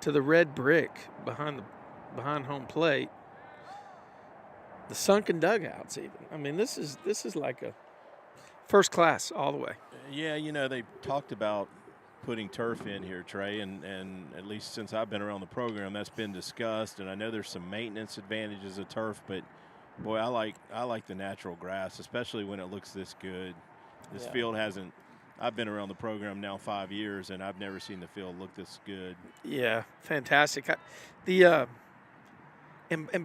to the red brick behind home plate, the sunken dugouts even. I mean, this is like a first class all the way. Yeah, you know, they talked about putting turf in here, Trey, and at least since I've been around the program, that's been discussed. And I know there's some maintenance advantages of turf, but boy, I like the natural grass, especially when it looks this good. This field hasn't. I've been around the program now 5 years, and I've never seen the field look this good. Yeah, fantastic. And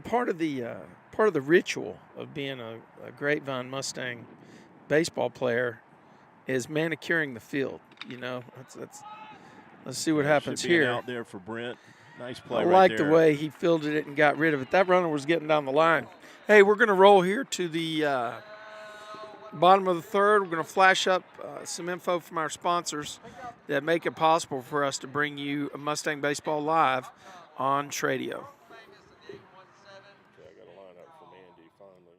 part of the ritual of being a Grapevine Mustang baseball player is manicuring the field. You know, let's see what happens Should be an here. out there for Brent. Nice play. I right like there. the way he fielded it and got rid of it. That runner was getting down the line. Hey, we're going to roll here to the bottom of the third. We're going to flash up some info from our sponsors that make it possible for us to bring you Mustang Baseball live on Tradio. I got a line up from Andy finally.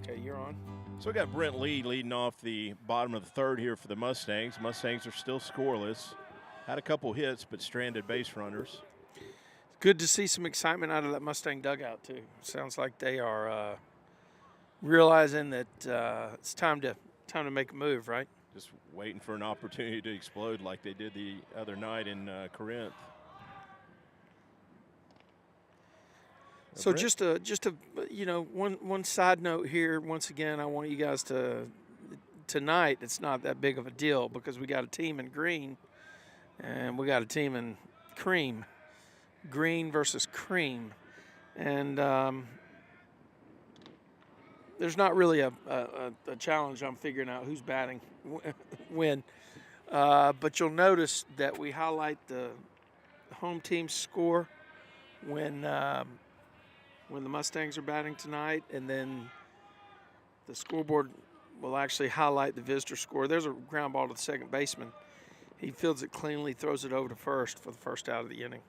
Okay, you're on. So we got Brent Lee leading off the bottom of the third here for the Mustangs. Mustangs are still scoreless. Had a couple hits, but stranded base runners. Good to see some excitement out of that Mustang dugout too. Sounds like they are realizing that it's time to make a move, right? Just waiting for an opportunity to explode like they did the other night in Corinth. So just a one side note here. Once again, I want you guys to tonight. It's not that big of a deal because we got a team in green, and we got a team in cream. Green versus cream, and there's not really a challenge. I'm figuring out who's batting when, but you'll notice that we highlight the home team's score when the Mustangs are batting tonight, and then the scoreboard will actually highlight the visitor score. There's a ground ball to the second baseman. He fields it cleanly, throws it over to first for the first out of the inning.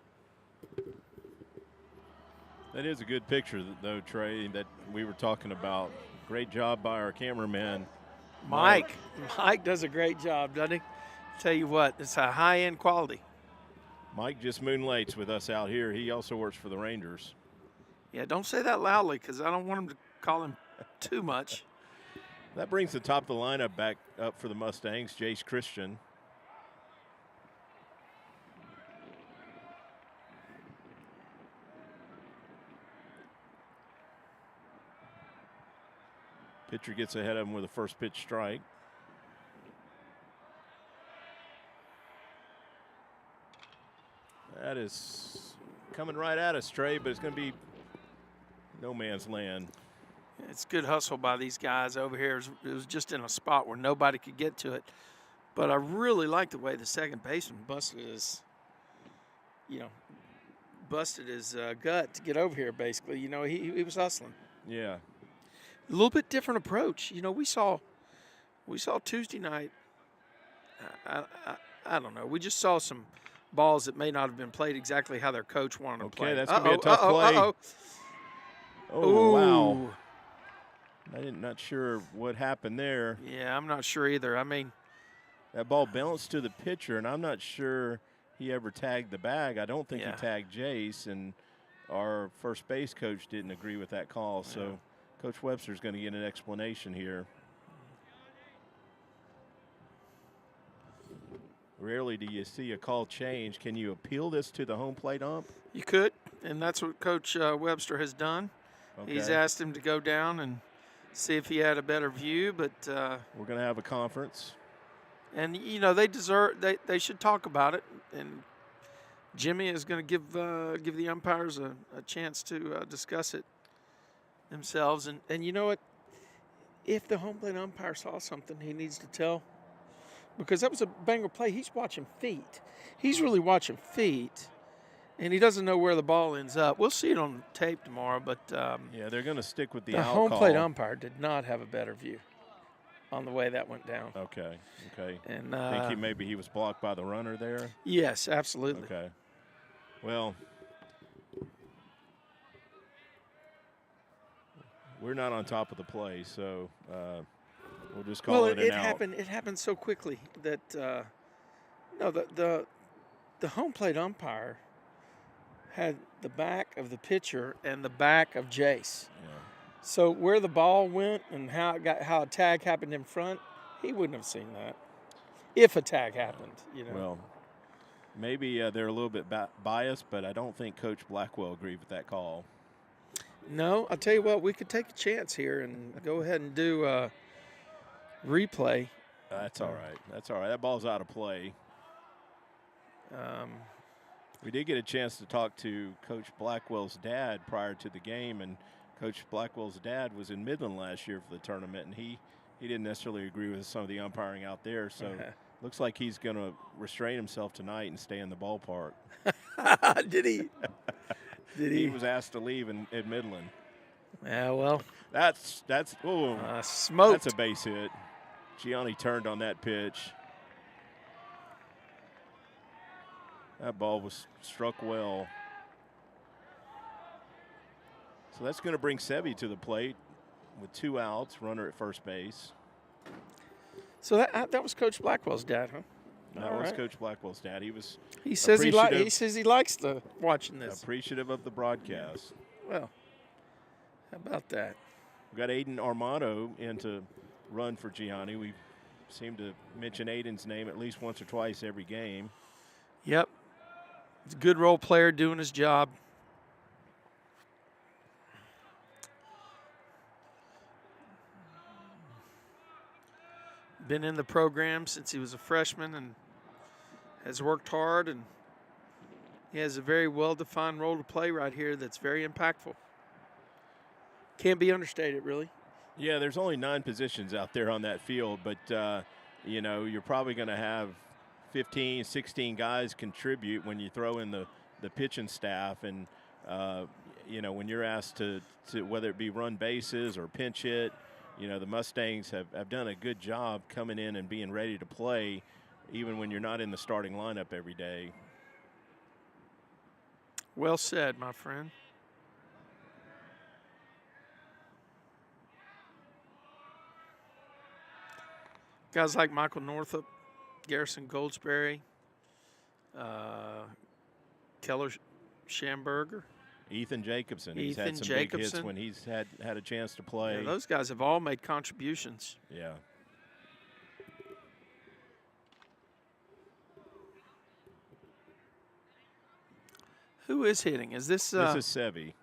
That is a good picture, though, Trey, that we were talking about. Great job by our cameraman, Mike does a great job, doesn't he? Tell you what, it's a high-end quality. Mike just moonlights with us out here. He also works for the Rangers. Yeah, don't say that loudly because I don't want him to call him too much. That brings the top of the lineup back up for the Mustangs. Jace Christian. Pitcher gets ahead of him with a first pitch strike. That is coming right at us, Trey, but it's going to be No man's land. It's good hustle by these guys over here. It was just in a spot where nobody could get to it. But I really like the way the second baseman busted his gut to get over here, basically. He was hustling. Yeah. A little bit different approach. We saw Tuesday night. I don't know. We just saw some balls that may not have been played exactly how their coach wanted them played. Okay, that's going to be a tough play. Oh, wow. I'm not sure what happened there. Yeah, I'm not sure either. I mean, that ball bounced to the pitcher, and I'm not sure he ever tagged the bag. I don't think he tagged Jace, and our first base coach didn't agree with that call. So Coach Webster's going to get an explanation here. Rarely do you see a call change. Can you appeal this to the home plate ump? You could, and that's what Coach Webster has done. Okay. He's asked him to go down and see if he had a better view, but we're going to have a conference. And they should talk about it, and Jimmy is going to give the umpires a chance to discuss it themselves. And you know what? If the home plate umpire saw something, he needs to tell, because that was a banger play. He's watching feet. He's really watching feet, and he doesn't know where the ball ends up. We'll see it on tape tomorrow, but yeah, they're going to stick with the out call. The home plate umpire did not have a better view on the way that went down. Okay. And think maybe he was blocked by the runner there? Yes, absolutely. Okay. Well, we're not on top of the play, so we'll just call it an out. It happened so quickly that the home plate umpire had the back of the pitcher and the back of Jace. Yeah. So where the ball went and how a tag happened in front, he wouldn't have seen that if a tag happened. Well, maybe they're a little bit biased, but I don't think Coach Blackwell agreed with that call. No, I'll tell you what, we could take a chance here and go ahead and do a replay. That's all right. That ball's out of play. We did get a chance to talk to Coach Blackwell's dad prior to the game, and Coach Blackwell's dad was in Midland last year for the tournament, and he didn't necessarily agree with some of the umpiring out there. So looks like he's going to restrain himself tonight and stay in the ballpark. Did he? He was asked to leave in Midland. Yeah, well. That's smoked. That's a base hit. Gianni turned on that pitch. That ball was struck well. So that's going to bring Sevi to the plate with 2 outs, runner at first base. So that was Coach Blackwell's dad, huh? That was Coach Blackwell's dad. He says he likes watching this. Appreciative of the broadcast. Well, how about that? We got Aiden Armato in to run for Gianni. We seem to mention Aiden's name at least once or twice every game. Yep. He's a good role player doing his job. Been in the program since he was a freshman and has worked hard, and he has a very well-defined role to play right here that's very impactful. Can't be understated, really. Yeah, there's only 9 positions out there on that field, but, you're probably going to have 15, 16 guys contribute when you throw in the pitching staff. And, when you're asked to whether it be run bases or pinch hit, the Mustangs have done a good job coming in and being ready to play even when you're not in the starting lineup every day. Well said, my friend. Guys like Michael Northup, Garrison Goldsberry, Keller Schamberger. Ethan Jacobson. He's had some big hits when he's had a chance to play. Yeah, those guys have all made contributions. Yeah. Who is hitting? Is this? This is Sevi.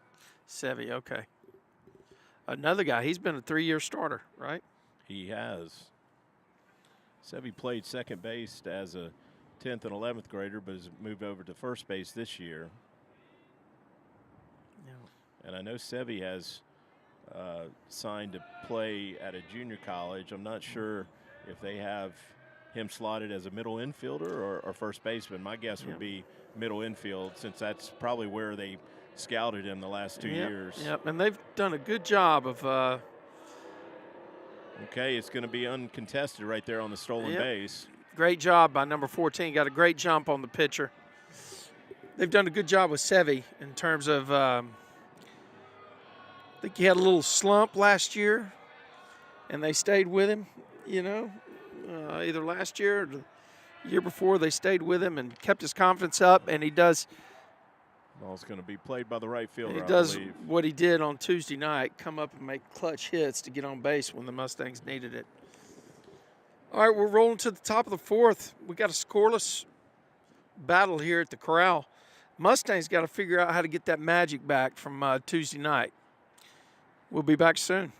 Sevi, okay. Another guy. He's been a 3-year starter, right? He has. Sevi played second base as a 10th and 11th grader, but has moved over to first base this year. And I know Sevi has signed to play at a junior college. I'm not sure if they have him slotted as a middle infielder or first baseman. My guess would be middle infield, since that's probably where they scouted him the last 2 years. Yep, and they've done a good job of okay, it's going to be uncontested right there on the stolen base. Great job by number 14. Got a great jump on the pitcher. They've done a good job with Sevi in terms of I think he had a little slump last year, and they stayed with him, either last year or the year before. They stayed with him and kept his confidence up, and he does – ball's going to be played by the right fielder, he does I believe. what he did on Tuesday night, come up and make clutch hits to get on base when the Mustangs needed it. All right, we're rolling to the top of the fourth. We got a scoreless battle here at the Corral. Mustangs got to figure out how to get that magic back from Tuesday night. We'll be back soon.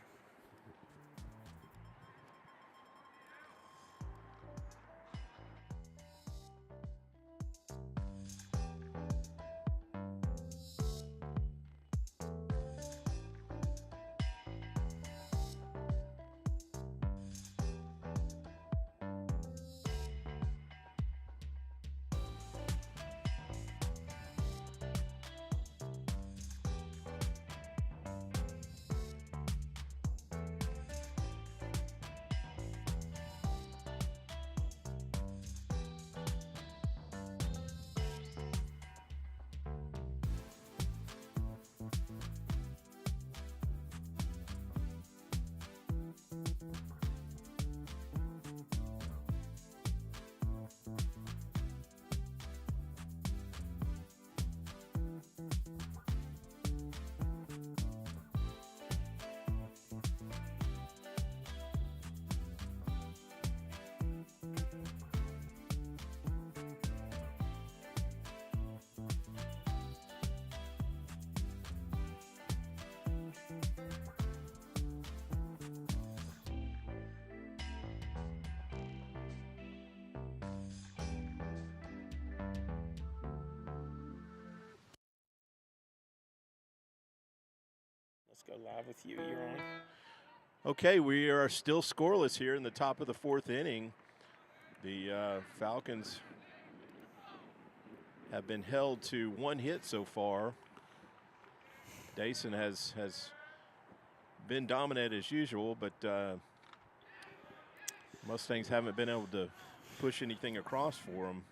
Let's go live with you. You're on. Okay, we are still scoreless here in the top of the fourth inning. The Falcons have been held to one hit so far. Dason has been dominant as usual, but Mustangs haven't been able to push anything across for them.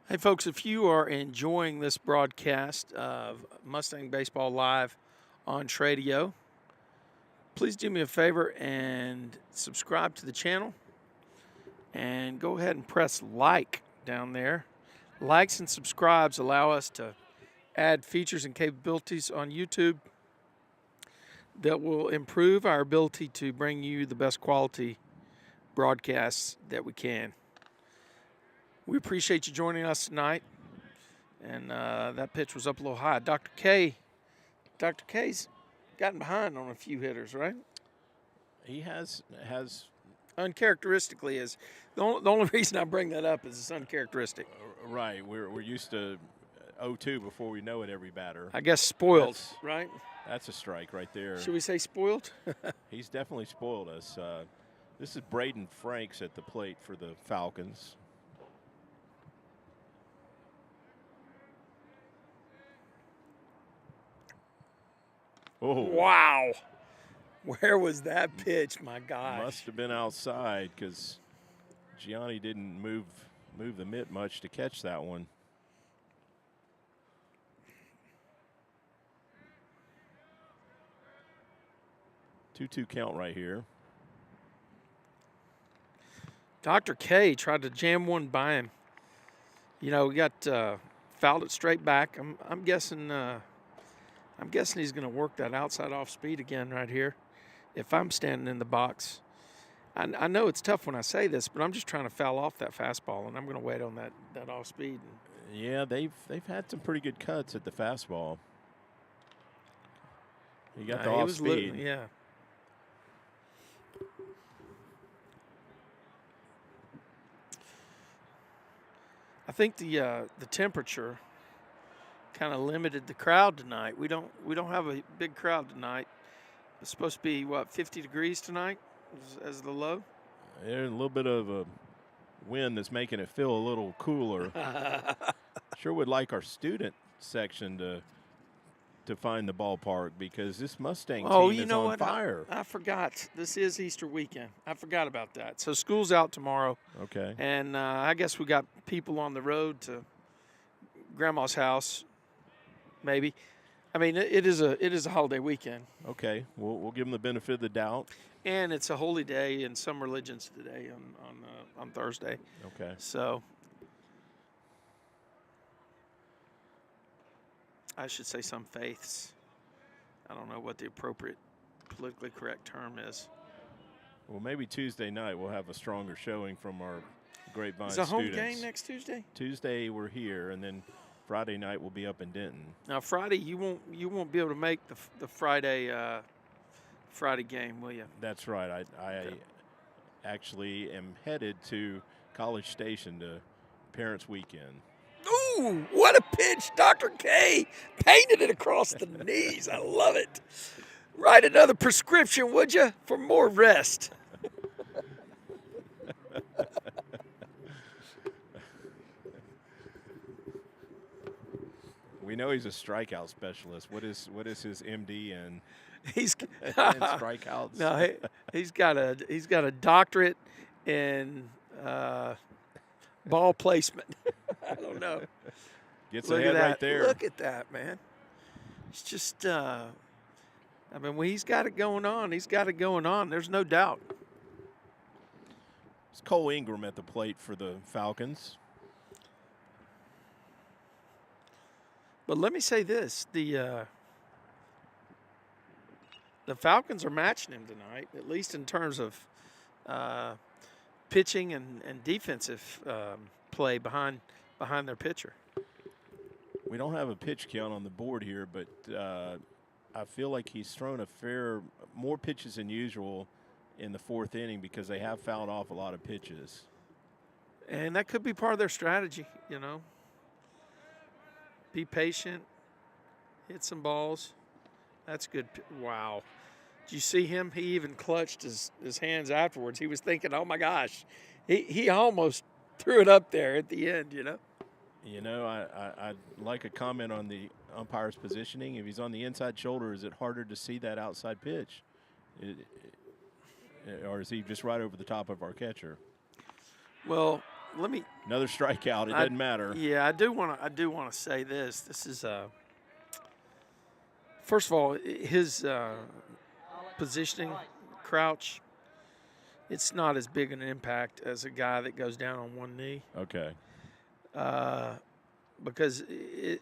Hey, folks, if you are enjoying this broadcast of Mustang Baseball Live on Tradio, please do me a favor and subscribe to the channel and go ahead and press like down there. Likes and subscribes allow us to add features and capabilities on YouTube that will improve our ability to bring you the best quality broadcasts that we can. We appreciate you joining us tonight. And that pitch was up a little high. Dr. K's gotten behind on a few hitters, right? He has uncharacteristically is the only reason I bring that up is it's uncharacteristic. Right. We're used to 0-2 before we know it, every batter. I guess spoiled, right? That's a strike right there. Should we say spoiled? He's definitely spoiled us. This is Braden Franks at the plate for the Falcons. Oh. Wow. Where was that pitch, my gosh? Must have been outside because Gianni didn't move the mitt much to catch that one. 2-2 count right here. Dr. K tried to jam one by him. You know, we got fouled it straight back. I'm guessing he's going to work that outside off speed again right here. If I'm standing in the box, I know it's tough when I say this, but I'm just trying to foul off that fastball, and I'm going to wait on that off speed. Yeah, they've had some pretty good cuts at the fastball. He got the off speed. Yeah. I think the temperature kind of limited the crowd tonight. We don't have a big crowd tonight. It's supposed to be, what, 50 degrees tonight as the low? There's a little bit of a wind that's making it feel a little cooler. Sure would like our student section to find the ballpark, because this Mustang team is on fire. I forgot. This is Easter weekend. I forgot about that. So school's out tomorrow. Okay. And I guess we got people on the road to Grandma's house, maybe. I mean, it is a holiday weekend. Okay, we'll give them the benefit of the doubt. And it's a holy day in some religions today on Thursday. Okay. So I should say some faiths. I don't know what the appropriate politically correct term is. Well, maybe Tuesday night we'll have a stronger showing from our Grapevine students. Is a home students. game next Tuesday? Tuesday we're here, and then Friday night we'll be up in Denton. Now Friday you won't be able to make the Friday game, will you? That's right. I actually am headed to College Station to Parents Weekend. Ooh, what a pitch. Dr. K painted it across the knees. I love it. Write another prescription, would you, for more rest? We know he's a strikeout specialist. What is his MD in In strikeouts? No, he's got a doctorate in ball placement. I don't know. Gets Look ahead at that. right there. Look at that, man. It's just, I mean, when he's got it going on, he's got it going on. There's no doubt. It's Cole Ingram at the plate for the Falcons. But let me say this: the Falcons are matching him tonight, at least in terms of pitching and defensive play behind their pitcher. We don't have a pitch count on the board here, but I feel like he's thrown more pitches than usual in the fourth inning, because they have fouled off a lot of pitches. And that could be part of their strategy, you know. Be patient, hit some balls. That's good. Wow. Did you see him? He even clutched his hands afterwards. He was thinking, oh, my gosh. He almost threw it up there at the end, you know. You know, I'd like a comment on the umpire's positioning. If he's on the inside shoulder, is it harder to see that outside pitch? Or is he just right over the top of our catcher? Well, another strikeout. It doesn't matter. Yeah, I do want to say this. This is first of all, his positioning, crouch. It's not as big an impact as a guy that goes down on one knee. Okay. Because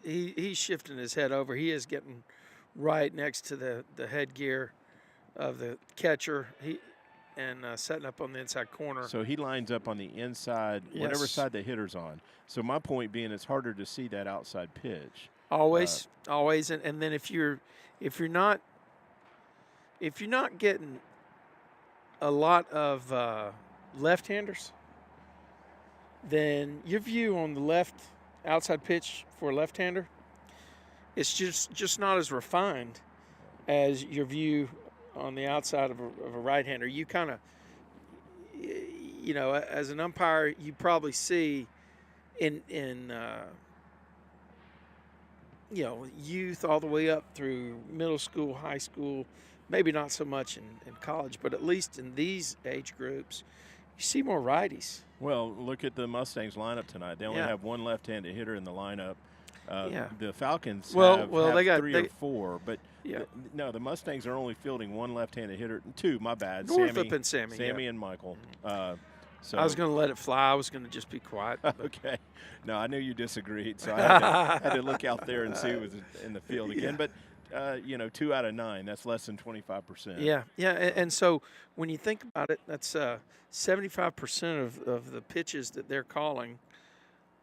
he's shifting his head over. He is getting right next to the headgear of the catcher. And setting up on the inside corner. So he lines up on the inside, yes, whatever side the hitter's on. So my point being, it's harder to see that outside pitch. Always. And then if you're not getting a lot of left-handers, then your view on the left outside pitch for a left-hander, it's just not as refined as your view on the outside of a right-hander. You kind of, you know, as an umpire, you probably see in you know, youth all the way up through middle school, high school, maybe not so much in college, but at least in these age groups, you see more righties. Well, look at the Mustangs lineup tonight. They only have one left-handed hitter in the lineup. The Falcons have they got 3 or 4, but no, the Mustangs are only fielding one left-handed hitter. 2, my bad. Northup and Sammy. Sammy and Michael. So I was going to let it fly. I was going to just be quiet. Okay. No, I knew you disagreed, so I had to look out there and see who was in the field again. But, you know, 2 out of 9, that's less than 25%. Yeah. And so when you think about it, that's 75% of the pitches that they're calling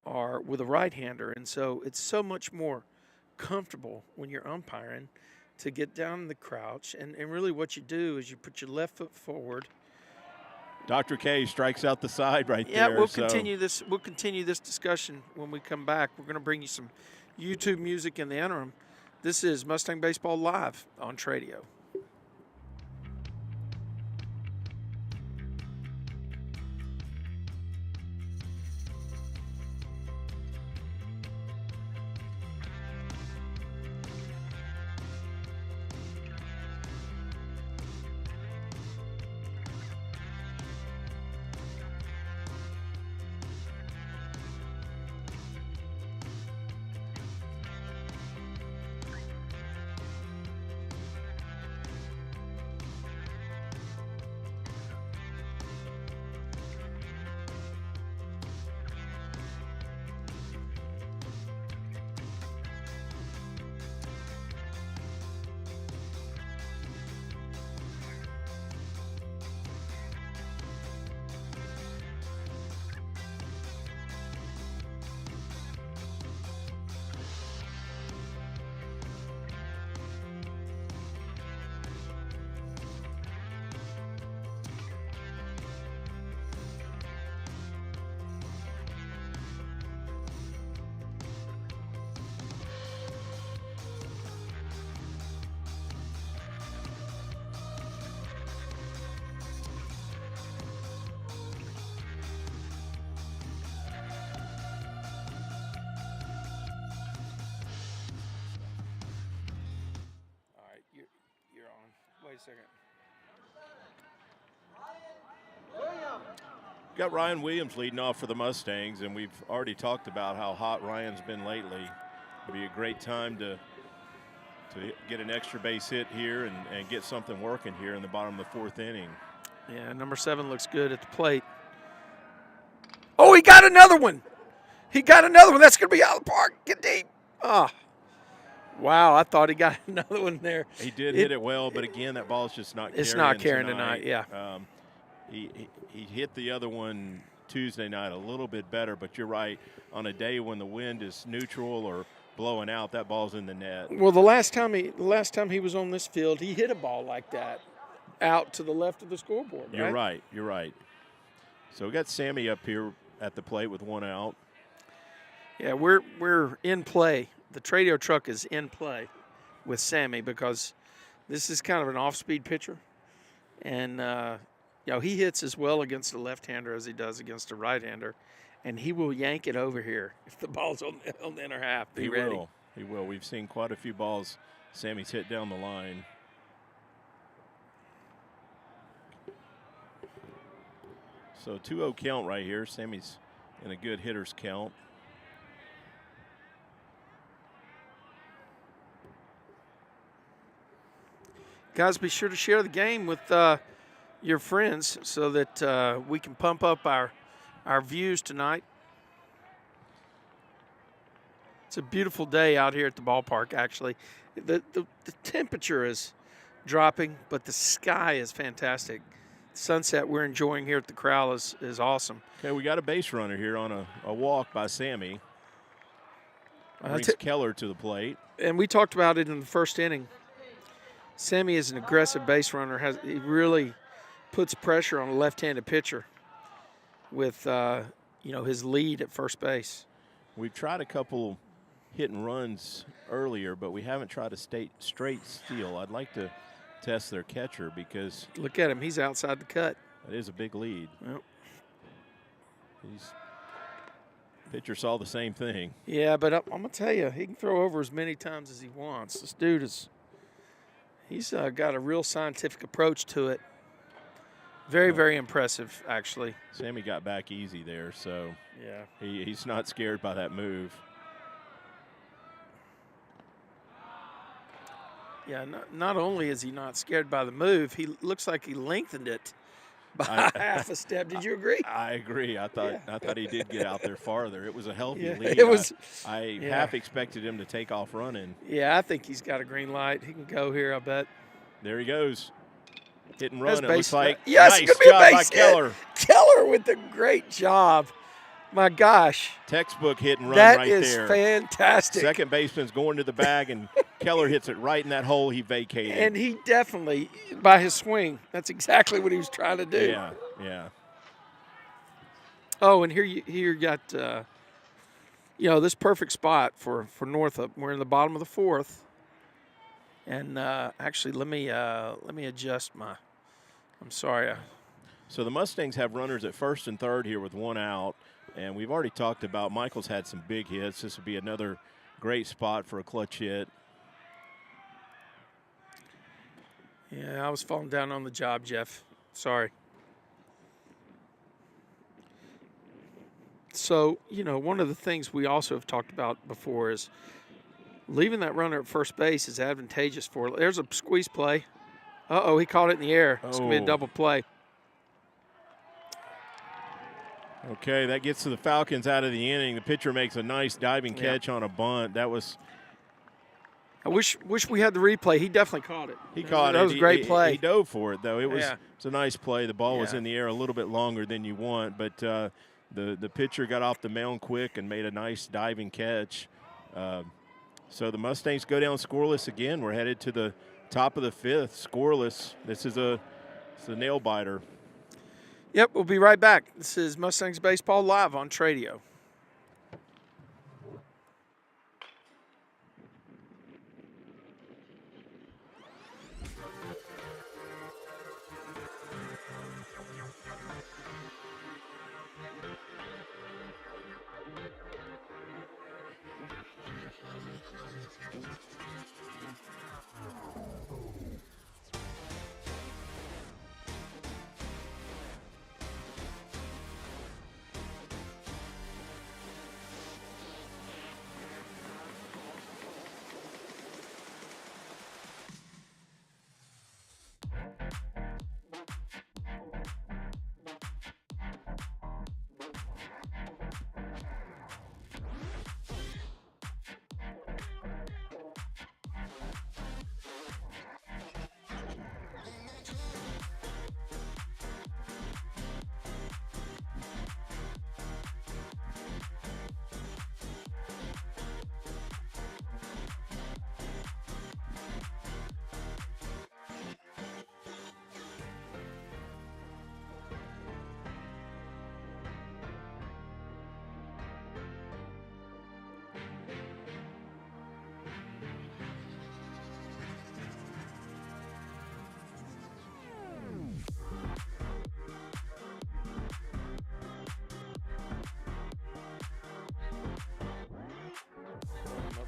are with a right-hander. And so it's so much more comfortable when you're umpiring to get down in the crouch. And really what you do is you put your left foot forward. Dr. K strikes out the side right there. Yeah, we'll continue this discussion when we come back. We're going to bring you some YouTube music in the interim, this is Mustang Baseball Live on Tradio. Wait a second. Got Ryan Williams leading off for the Mustangs, and we've already talked about how hot Ryan's been lately. It'd be a great time to get an extra base hit here and get something working here in the bottom of the 4th inning. Yeah, number 7 looks good at the plate. Oh, he got another one. That's going to be out of the park. Get deep. Ah. Wow, I thought he got another one there. He did hit it well, but again, that ball's just not carrying. It's not carrying tonight, yeah. He hit the other one Tuesday night a little bit better, but you're right. On a day when the wind is neutral or blowing out, that ball's in the net. Well, the last time he was on this field, he hit a ball like that out to the left of the scoreboard. Right? You're right. So we got Sammy up here at the plate with 1 out. Yeah, we're in play. The Tradio truck is in play with Sammy because this is kind of an off-speed pitcher. And, he hits as well against a left-hander as he does against a right-hander. And he will yank it over here if the ball's on the inner half. Be ready. He will. We've seen quite a few balls Sammy's hit down the line. So 2-0 count right here. Sammy's in a good hitter's count. Guys, be sure to share the game with your friends so that we can pump up our views tonight. It's a beautiful day out here at the ballpark, actually. The temperature is dropping, but the sky is fantastic. The sunset we're enjoying here at the Corral is awesome. Okay, we got a base runner here on a walk by Sammy. Brings Keller to the plate. And we talked about it in the first inning. Sammy is an aggressive base runner. He really puts pressure on a left-handed pitcher with his lead at first base. We've tried a couple hit and runs earlier, but we haven't tried a straight steal. I'd like to test their catcher because look at him. He's outside the cut. That is a big lead. Yep. Pitcher saw the same thing. Yeah, but I'm going to tell you, he can throw over as many times as he wants. This dude he's got a real scientific approach to it. Very, very impressive, actually. Sammy got back easy there, so yeah, he's not scared by that move. Yeah, not only is he not scared by the move, he looks like he lengthened it by half a step. Did you agree? I agree. I thought he did get out there farther. It was a healthy lead. It was. I half expected him to take off running. Yeah, I think he's got a green light. He can go here, I bet. There he goes. Hit and run, it looks like. Yes, nice it's going to be a job base by Keller. Keller with a great job. My gosh. Textbook hit and run right there. That is fantastic. Second baseman's going to the bag, and Keller hits it right in that hole he vacated. And he definitely, by his swing, that's exactly what he was trying to do. Yeah. Oh, and here you got, you know, this perfect spot for Northup. We're in the bottom of the fourth. And actually, let me adjust my. I'm sorry. So the Mustangs have runners at first and third here with one out, and we've already talked about Michael's had some big hits. This would be another great spot for a clutch hit. Yeah, I was falling down on the job, Jeff. Sorry. So, you know, one of the things we also have talked about before is leaving that runner at first base is advantageous for. There's a squeeze play. Uh-oh, he caught it in the air. It's going to be a double play. Okay, that gets to the Falcons out of the inning. The pitcher makes a nice diving catch on a bunt. That was. I wish we had the replay. He definitely caught it. He caught it. That was a great play. He dove for it, though. It was Yeah. It's a nice play. The ball was in the air a little bit longer than you want, but the pitcher got off the mound quick and made a nice diving catch. So the Mustangs go down scoreless again. We're headed to the top of the fifth, scoreless. This is a nail biter. Yep, we'll be right back. This is Mustangs Baseball Live on Tradio.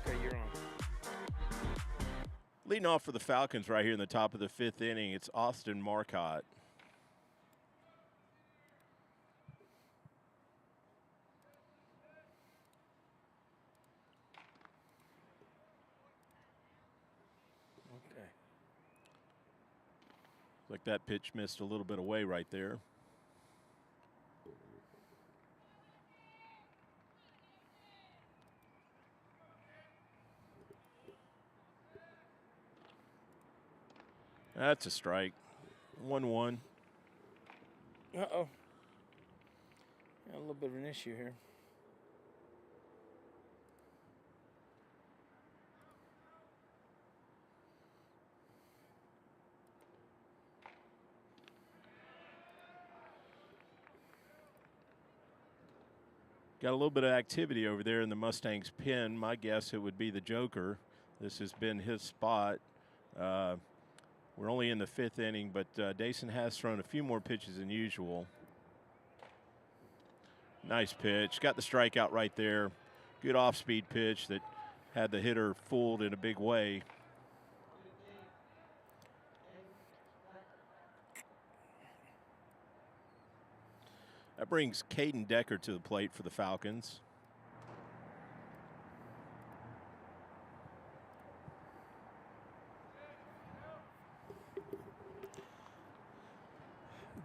Okay, you're on. Leading off for the Falcons right here in the top of the fifth inning, it's Austin Marcotte. Okay. Like that pitch missed a little bit away right there. That's a strike. 1-1. Uh-oh. Got a little bit of an issue here. Got a little bit of activity over there in the Mustangs pen. My guess it would be the Joker. This has been his spot. We're only in the fifth inning, but Dason has thrown a few more pitches than usual. Nice pitch. Got the strikeout right there. Good off-speed pitch that had the hitter fooled in a big way. That brings Caden Decker to the plate for the Falcons.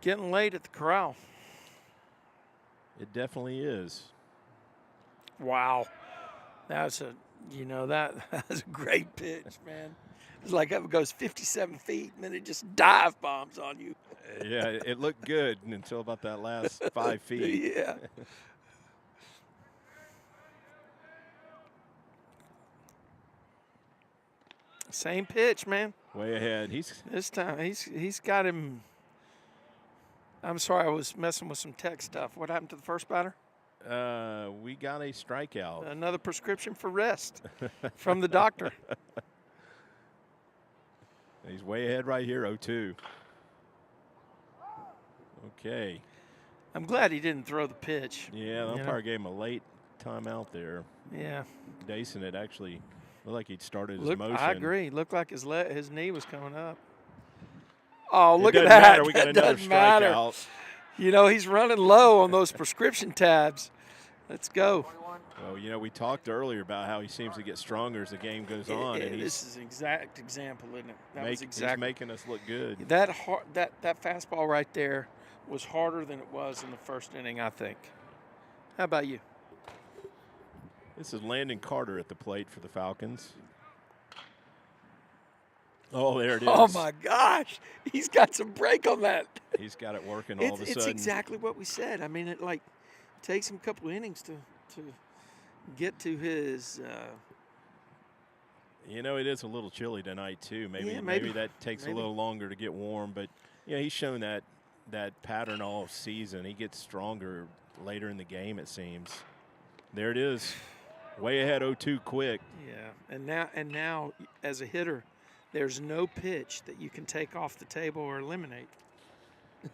Getting late at the Corral. It definitely is. Wow. That's a, you know, that was a great pitch, man. It's like it goes 57 feet and then it just dive bombs on you. Yeah, it looked good until about that last 5 feet. Yeah. Same pitch, man. Way ahead. This time he's got him. I'm sorry, I was messing with some tech stuff. What happened to the first batter? We got a strikeout. Another prescription for rest from the doctor. He's way ahead right here, 0-2. Okay. I'm glad he didn't throw the pitch. Yeah, the umpire gave him a late timeout there. Yeah. Dason had actually looked like he'd started his motion. I agree. Looked like his knee was coming up. Oh, look at It doesn't that. matter. We got That another doesn't matter. strikeout. You know, he's running low on those prescription tabs. Let's go. Well, you know, we talked earlier about how he seems to get stronger as the game goes on. And This is an exact example, isn't it? he's making us look good. That fastball right there was harder than it was in the first inning, I think. How about you? This is Landon Carter at the plate for the Falcons. Oh, there it is. Oh, my gosh. He's got some break on that. He's got it working all of a sudden. It's exactly what we said. I mean, it takes him a couple of innings to get to his you know, it is a little chilly tonight too. Maybe that takes a little longer to get warm, but yeah, he's shown that pattern all season. He gets stronger later in the game, it seems. There it is. Way ahead 0-2 quick. Yeah. And now as a hitter, there's no pitch that you can take off the table or eliminate.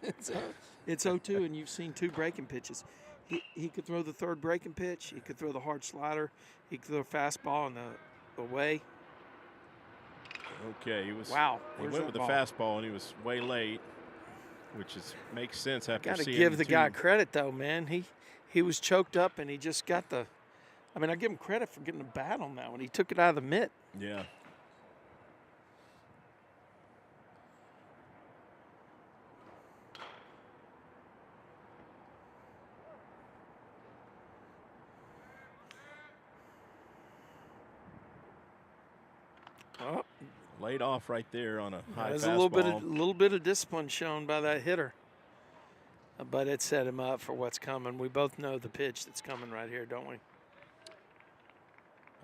It's 0-2 and you've seen 2 breaking pitches. He could throw the third breaking pitch. He could throw the hard slider. He could throw a fastball in the way. Okay, he went with the fastball and he was way late, which makes sense after seeing. Got to give the guy credit though, man. He was choked up and he just got I give him credit for getting the bat on that one. He took it out of the mitt. Yeah. Oh. Laid off right there on a high There's fastball. a little bit of discipline shown by that hitter, but it set him up for what's coming. We both know the pitch that's coming right here, don't we?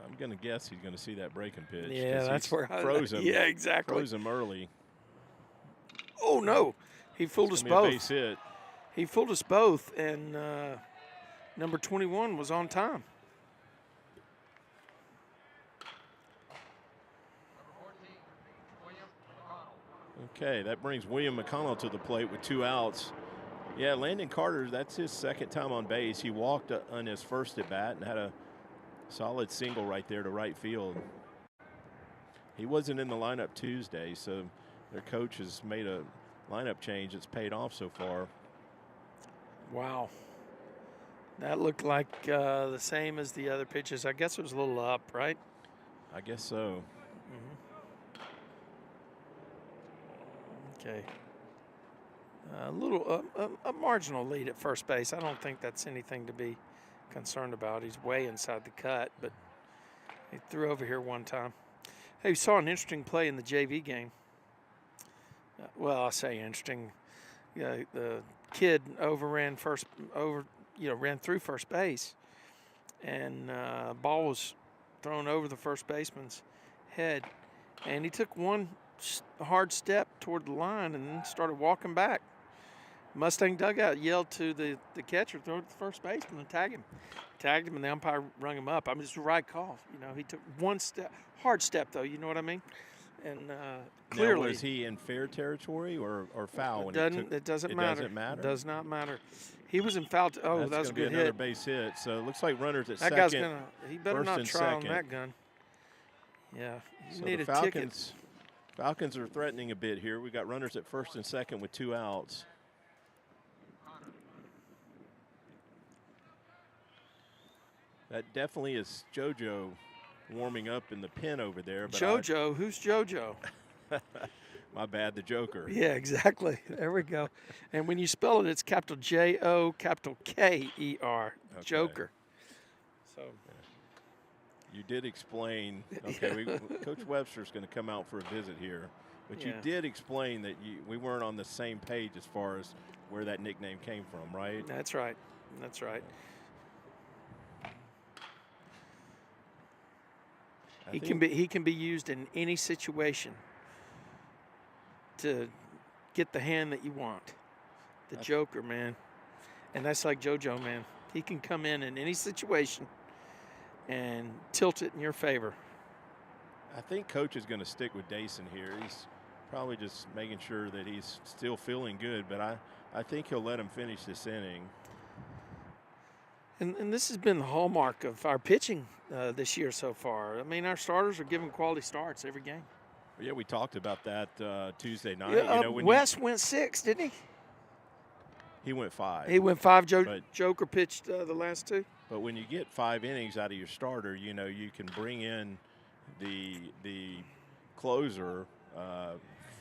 I'm going to guess he's going to see that breaking pitch. Yeah, that's where I froze him. Yeah, exactly. Froze him early. Oh no, he fooled us both. both. Base hit. He fooled us both, and number 21 was on time. Okay, that brings William McConnell to the plate with 2 outs. Yeah, Landon Carter, that's his second time on base. He walked on his first at bat and had a solid single right there to right field. He wasn't in the lineup Tuesday, so their coach has made a lineup change that's paid off so far. Wow. That looked like the same as the other pitches. I guess it was a little up, right? I guess so. Okay. A marginal lead at first base. I don't think that's anything to be concerned about. He's way inside the cut, but he threw over here one time. Hey, we saw an interesting play in the JV game. Well, I say interesting. The kid ran through first base, and ball was thrown over the first baseman's head, and he took one hard step toward the line and then started walking back. Mustang dugout yelled to the catcher, throw it to the first baseman and tag him. Tagged him, and the umpire rung him up. It's the right call. You know, he took one step, hard step though. You know what I mean? And clearly, now, was he in fair territory or foul? It doesn't matter. It doesn't matter. It does not matter. He was in foul. That was a good hit. Another base hit. So it looks like runners at that second. Guy's he better not try on that gun. Yeah, you need a ticket. Falcons are threatening a bit here. We got runners at first and second with 2 outs. That definitely is JoJo warming up in the pen over there. But JoJo? Who's JoJo? My bad, the Joker. Yeah, exactly. There we go. And when you spell it, it's capital J-O, capital K-E-R, okay. Joker. So you did explain. Okay, Coach Webster's going to come out for a visit here. But you did explain that we weren't on the same page as far as where that nickname came from, right? That's right. That's right. He can be used in any situation to get the hand that you want. The Joker, man. And that's like JoJo, man. He can come in any situation and tilt it in your favor. I think Coach is going to stick with Dason here. He's probably just making sure that he's still feeling good, but I think he'll let him finish this inning. And this has been the hallmark of our pitching this year so far. I mean, our starters are giving quality starts every game. Yeah, we talked about that Tuesday night. Yeah, Wes went 6, didn't he? He went 5. He went 5. Joker pitched the last 2. But when you get 5 innings out of your starter, you can bring in the closer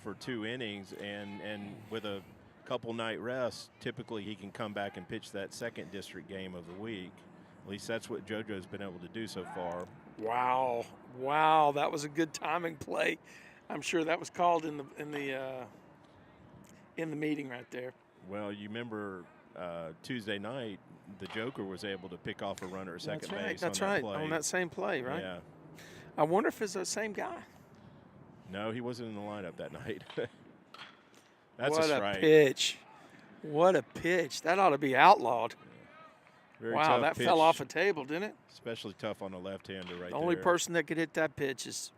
for 2 innings, and with a couple night rest, typically he can come back and pitch that second district game of the week. At least that's what JoJo's been able to do so far. Wow, that was a good timing play. I'm sure that was called in the meeting right there. Well, you remember Tuesday night, the Joker was able to pick off a runner at second base. That's on that right. play. On that same play, right? Yeah. I wonder if it's the same guy. No, he wasn't in the lineup that night. That's what a strike. What a pitch. That ought to be outlawed. Very wow, tough that pitch. fell off a table, didn't it? Especially tough on the left-hander right there. The only person that could hit that pitch is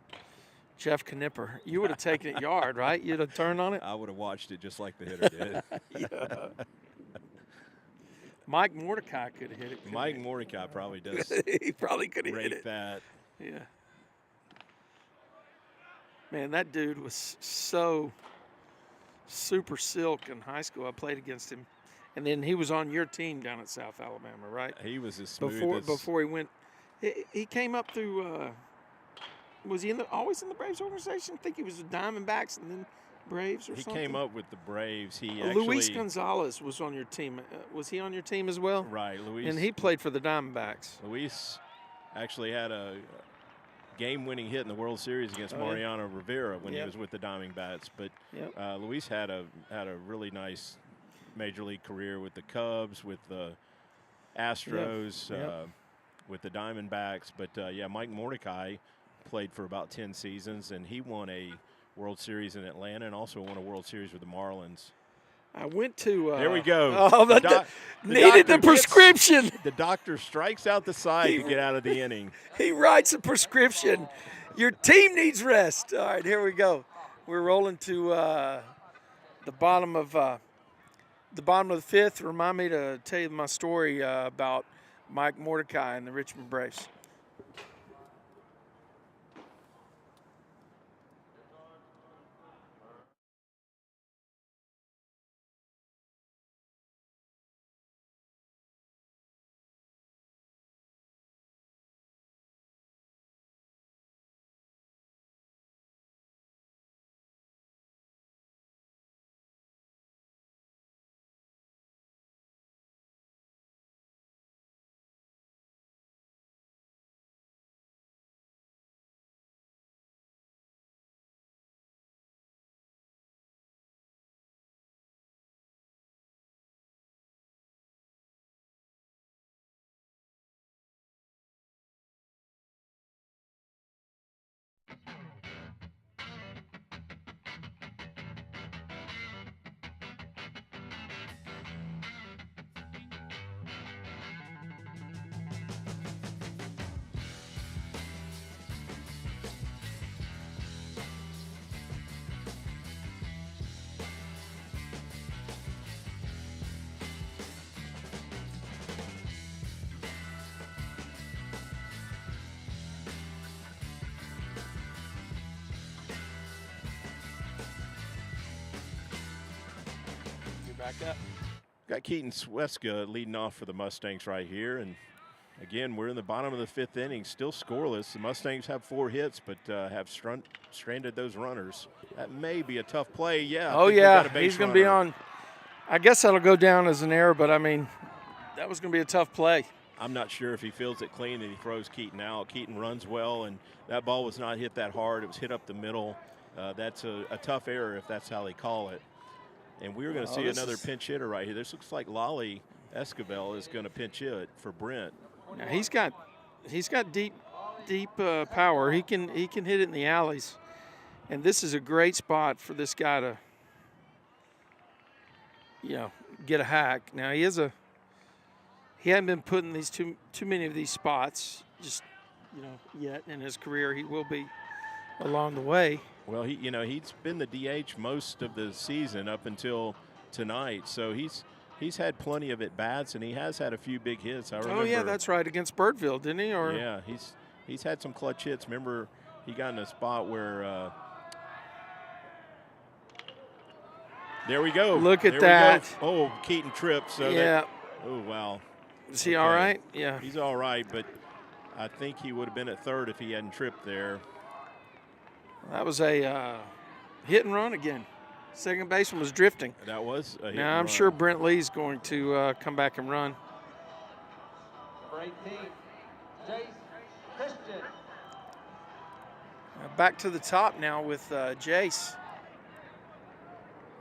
Jeff Knipper. You would have taken it yard, right? You'd have turned on it? I would have watched it just like the hitter did. Yeah. Mike Mordecai could have hit it. Mike Mordecai probably does. He probably could have hit rate it. that. Yeah. Man, that dude was so super silk in high school. I played against him. And then he was on your team down at South Alabama, right? He was as smooth before he went. He came up through. Was he always in the Braves organization? I think he was with Diamondbacks and then Braves or something. He came up with the Braves. Luis Gonzalez was on your team. Was he on your team as well? Right, Luis. And he played for the Diamondbacks. Luis actually had a game-winning hit in the World Series against Mariano Rivera when he was with the Diamondbacks. But Luis had a really nice major league career with the Cubs, with the Astros, with the Diamondbacks. But, Mike Mordecai played for about 10 seasons, and he won a World Series in Atlanta and also won a World Series with the Marlins. I went to there we go. Oh, needed the prescription. The doctor strikes out the side to get out of the inning. He writes a prescription. Your team needs rest. All right, here we go. We're rolling to the bottom of the 5th. Remind me to tell you my story about Mike Mordecai and the Richmond Braves. Back up. Got Keaton Sweska leading off for the Mustangs right here. And, again, we're in the bottom of the 5th inning, still scoreless. The Mustangs have 4 hits, but have stranded those runners. That may be a tough play. Yeah. Oh, yeah. He's going to be on. I guess that'll go down as an error, but, I mean, that was going to be a tough play. I'm not sure if he fields it clean and he throws Keaton out. Keaton runs well, and that ball was not hit that hard. It was hit up the middle. That's a tough error if that's how they call it. And we're going to see another pinch hitter right here. This looks like Lolly Escobar is going to pinch hit for Brent. Now he's got deep power. He can hit it in the alleys, and this is a great spot for this guy to get a hack. Now he he hadn't been put in these too many of these spots just yet in his career. He will be along the way. Well, he's been the DH most of the season up until tonight, so he's had plenty of at bats, and he has had a few big hits. I remember. Oh yeah, that's right, against Birdville, didn't he? Or yeah, he's had some clutch hits. Remember, he got in a spot where. There we go. Look at there that. Oh, Keaton tripped. So yeah. Oh wow. Is he all right? Yeah. He's all right, but I think he would have been at third if he hadn't tripped there. That was a hit and run again. Second baseman was drifting. That was a hit Now and I'm run. sure Brent Lee's going to come back and run. Number 18, Jace Christian. Back to the top now with Jace.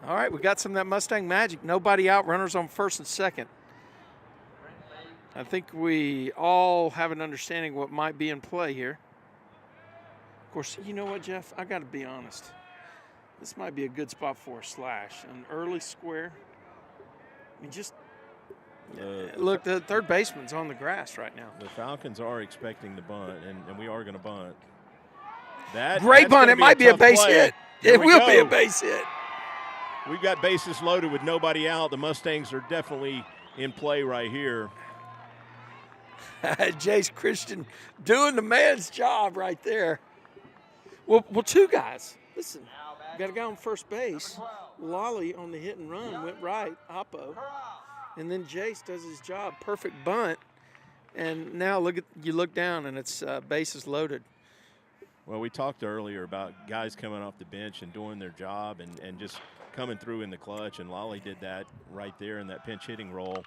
All right, we got some of that Mustang magic. Nobody out, runners on first and second. I think we all have an understanding of what might be in play here. Of course, you know what, Jeff? I got to be honest. This might be a good spot for a slash. An early square. I mean, just look, the third baseman's on the grass right now. The Falcons are expecting the bunt, and we are going to bunt. That Great bunt. It might be a base hit. It will be a base hit. We've got bases loaded with nobody out. The Mustangs are definitely in play right here. Jace Christian doing the man's job right there. Well, two guys. Listen, we got a guy on first base. Lolly on the hit and run went right, Oppo. And then Jace does his job. Perfect bunt. And now you look down and it's bases loaded. Well, we talked earlier about guys coming off the bench and doing their job and just coming through in the clutch, and Lolly did that right there in that pinch hitting role.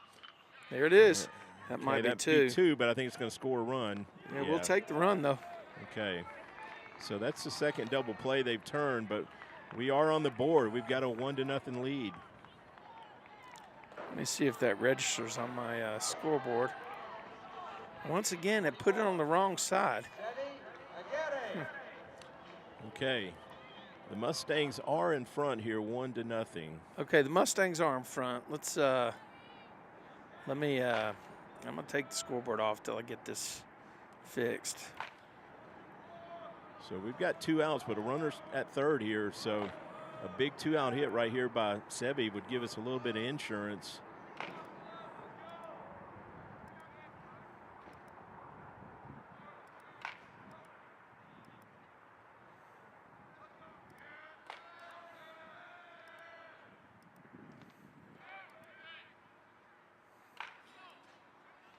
There it is. That might be two. But I think it's going to score a run. Yeah, we'll take the run, though. Okay. So that's the second double play they've turned, but we are on the board. We've got a 1-0 lead. Let me see if that registers on my scoreboard. Once again, it put it on the wrong side. Okay. The Mustangs are in front here, 1-0. Okay, the Mustangs are in front. Let's I'm gonna take the scoreboard off till I get this fixed. So we've got 2 outs, but a runner's at third here. So a big 2-out hit right here by Sevi would give us a little bit of insurance.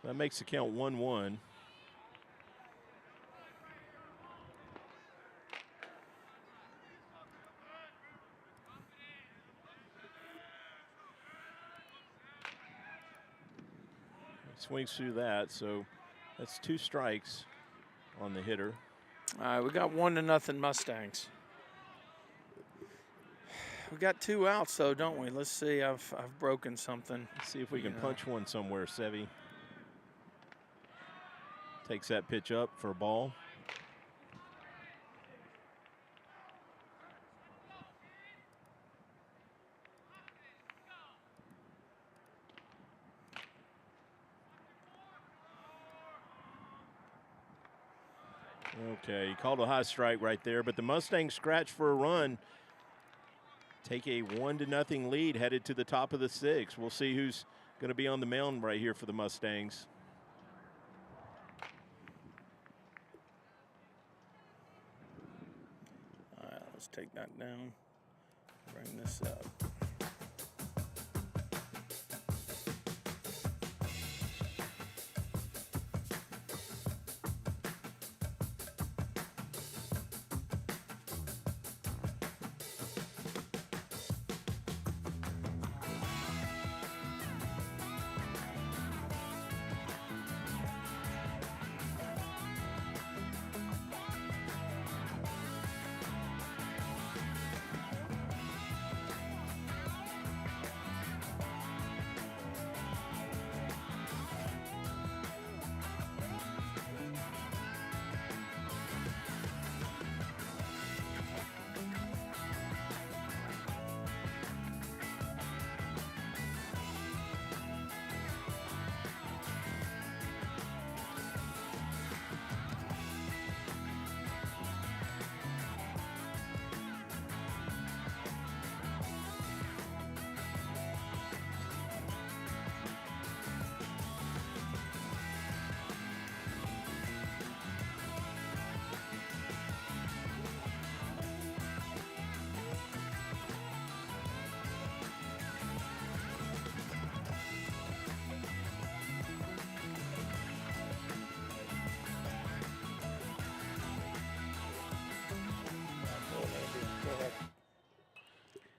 That makes the count 1-1. Swings through that, so that's 2 strikes on the hitter. All right, we got 1-0 Mustangs. We got 2 outs though, don't we? Let's see. I've broken something. Let's see if we can punch one somewhere. Sevi takes that pitch up for a ball. Okay, he called a high strike right there, but the Mustangs scratch for a run. Take a 1-0 lead, headed to the top of the 6th. We'll see who's going to be on the mound right here for the Mustangs. All right, let's take that down. Bring this up.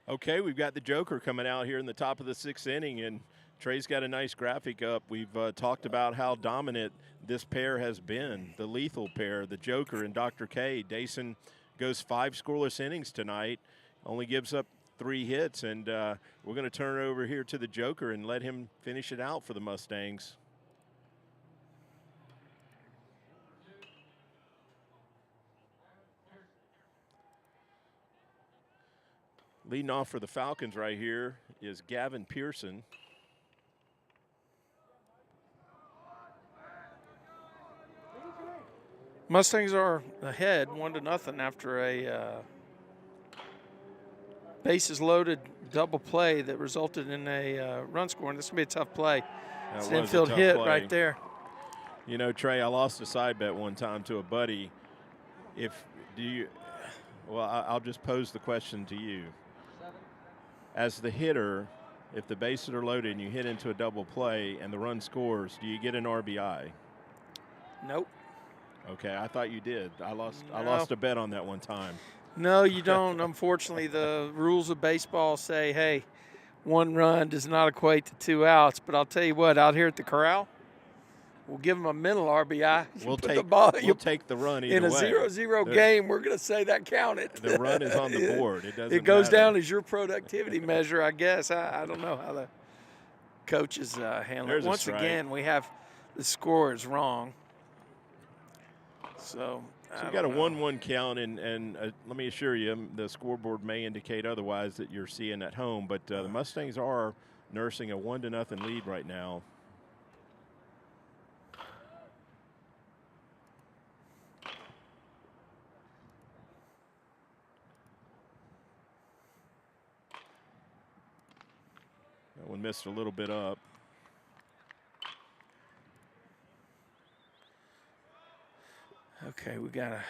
Okay, we've got the Joker coming out here in the top of the 6th inning, and Trey's got a nice graphic up. We've talked about how dominant this pair has been, the lethal pair, the Joker and Dr. K. Dason goes 5 scoreless innings tonight, only gives up 3 hits, and we're going to turn it over here to the Joker and let him finish it out for the Mustangs. Leading off for the Falcons right here is Gavin Pearson. Mustangs are ahead 1-0 after a bases loaded double play that resulted in a run score. And this is going to be a tough play. It's an infield hit right there. You know, Trey, I lost a side bet one time to a buddy. I'll just pose the question to you. As the hitter, if the bases are loaded and you hit into a double play and the run scores, do you get an RBI? Nope. Okay, I thought you did. I lost a bet on that one time. No, you don't. Unfortunately, the rules of baseball say, hey, 1 run does not equate to 2 outs. But I'll tell you what, out here at the Corral, we'll give them a mental RBI. We'll take the run either way. In a 0-0 game, we're going to say that counted. The run is on the board. It goes down as your productivity measure, I guess. I don't know how the coaches handle it. Once again, we have the score is wrong. So we got a 1-1 count, and let me assure you, the scoreboard may indicate otherwise that you're seeing at home, but the Mustangs are nursing a 1-0 lead right now. That one missed a little bit up. Okay, we got to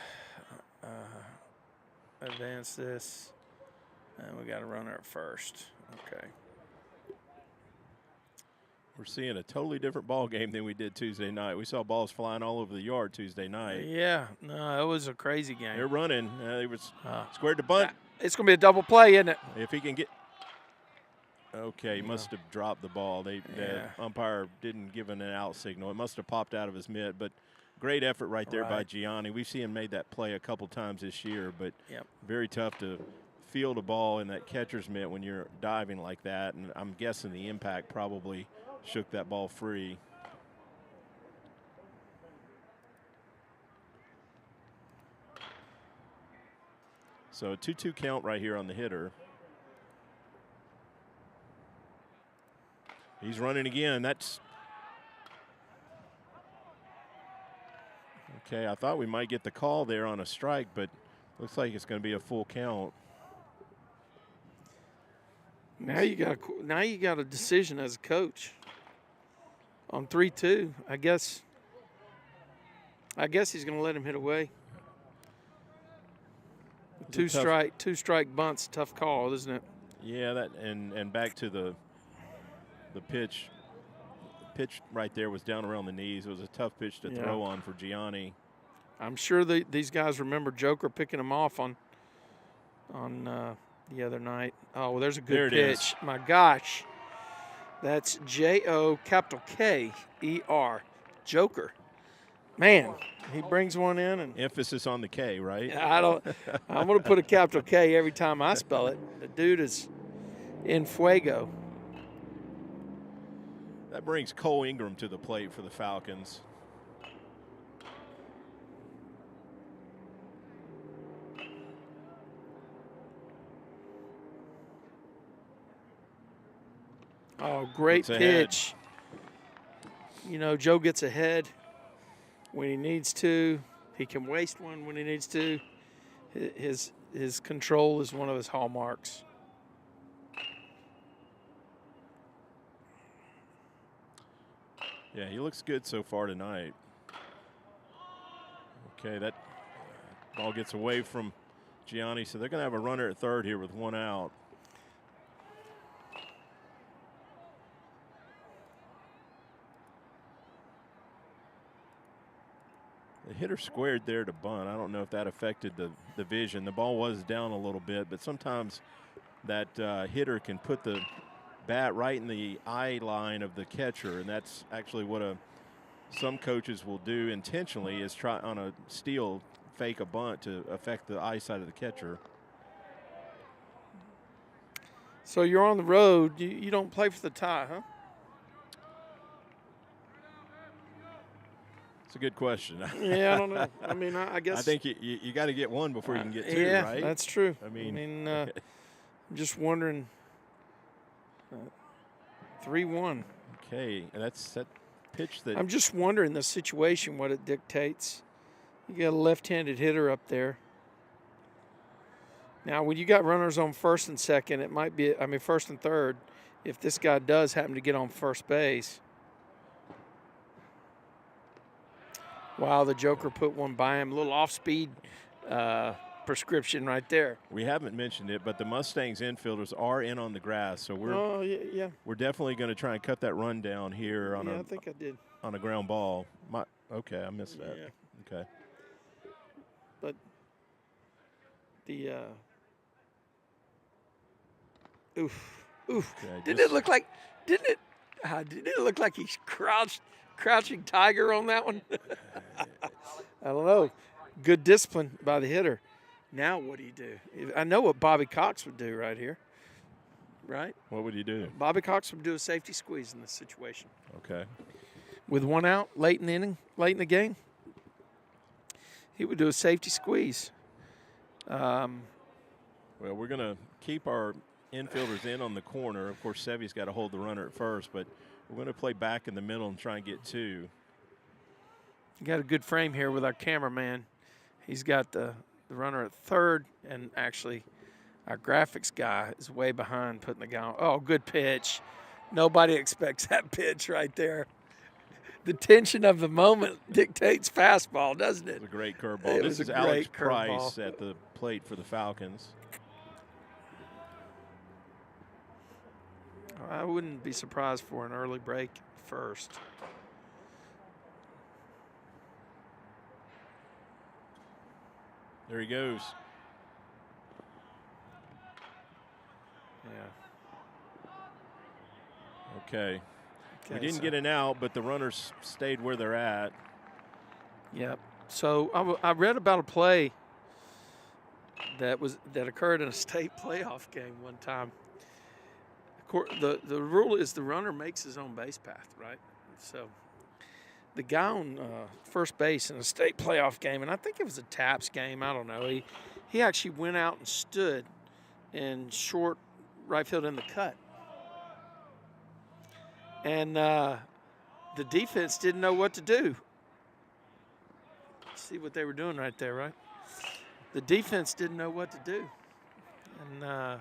advance this, and we got to run at first. Okay. We're seeing a totally different ball game than we did Tuesday night. We saw balls flying all over the yard Tuesday night. Yeah, no, it was a crazy game. They're running. They was squared to bunt. It's going to be a double play, isn't it? If he can get. Okay, he must have dropped the ball. The umpire didn't give an out signal. It must have popped out of his mitt, but great effort right there by Gianni. We've seen him made that play a couple times this year, but very tough to field a ball in that catcher's mitt when you're diving like that, and I'm guessing the impact probably shook that ball free. So a 2-2 count right here on the hitter. He's running again. That's okay. I thought we might get the call there on a strike, but looks like it's going to be a full count. Now you got a decision as a coach on 3-2. I guess he's going to let him hit away. Two strike bunts, tough call, isn't it? Yeah, that and back to the pitch. Pitch right there was down around the knees. It was a tough pitch to throw on for Gianni. I'm sure these guys remember Joker picking him off on the other night. Oh, well, there's a good pitch. My gosh. That's J-O capital K-E-R. Joker. Man, he brings one in. And emphasis on the K, right? I'm going to put a capital K every time I spell it. The dude is in fuego. That brings Cole Ingram to the plate for the Falcons. Oh, great pitch. You know, Joe gets ahead when he needs to. He can waste one when he needs to. His control is one of his hallmarks. Yeah, he looks good so far tonight. Okay, that ball gets away from Gianni, so they're going to have a runner at third here with 1 out. The hitter squared there to bunt. I don't know if that affected the vision. The ball was down a little bit, but sometimes that hitter can put the bat right in the eye line of the catcher, and that's actually what some coaches will do intentionally, is try on a steal, fake a bunt to affect the eyesight of the catcher. So you're on the road. You don't play for the tie, huh? It's a good question. Yeah, I don't know. I mean, I guess. I think you got to get one before you can get two, yeah, right? That's true. I mean I'm just wondering. 3-1. Okay, and that's that pitch that. I'm just wondering the situation, what it dictates. You got a left-handed hitter up there. Now, when you got runners on first and second, it might be, first and third, if this guy does happen to get on first base. Wow, the Joker put one by him. A little off-speed prescription right there. We haven't mentioned it, but the Mustangs infielders are in on the grass, so we're definitely going to try and cut that run down here on I think I did. On a ground ball. Okay, I missed that. Yeah. Okay. But the oof. Okay, didn't it look like he's crouching tiger on that one? I don't know. Good discipline by the hitter. Now what do you do? I know what Bobby Cox would do right here. Right? What would you do? Bobby Cox would do a safety squeeze in this situation. Okay. With one out, late in the game, he would do a safety squeeze. Well, we're going to keep our infielders in on the corner. Of course, Sevy's got to hold the runner at first, but we're going to play back in the middle and try and get two. You got a good frame here with our cameraman. He's got the runner at third, and actually our graphics guy is way behind putting the guy on. Oh, good pitch. Nobody expects that pitch right there. The tension of the moment dictates fastball, doesn't it? It was a great curveball. This is Alex Price at the plate for the Falcons. I wouldn't be surprised for an early break first. There he goes. Yeah. Okay. We didn't get an out, but the runners stayed where they're at. Yep. So I read about a play that occurred in a state playoff game one time. The rule is the runner makes his own base path, right? So the guy on first base in a state playoff game, and I think it was a TAPS game, I don't know, he actually went out and stood in short right field in the cut. And the defense didn't know what to do. See what they were doing right there, right? The defense didn't know what to do. And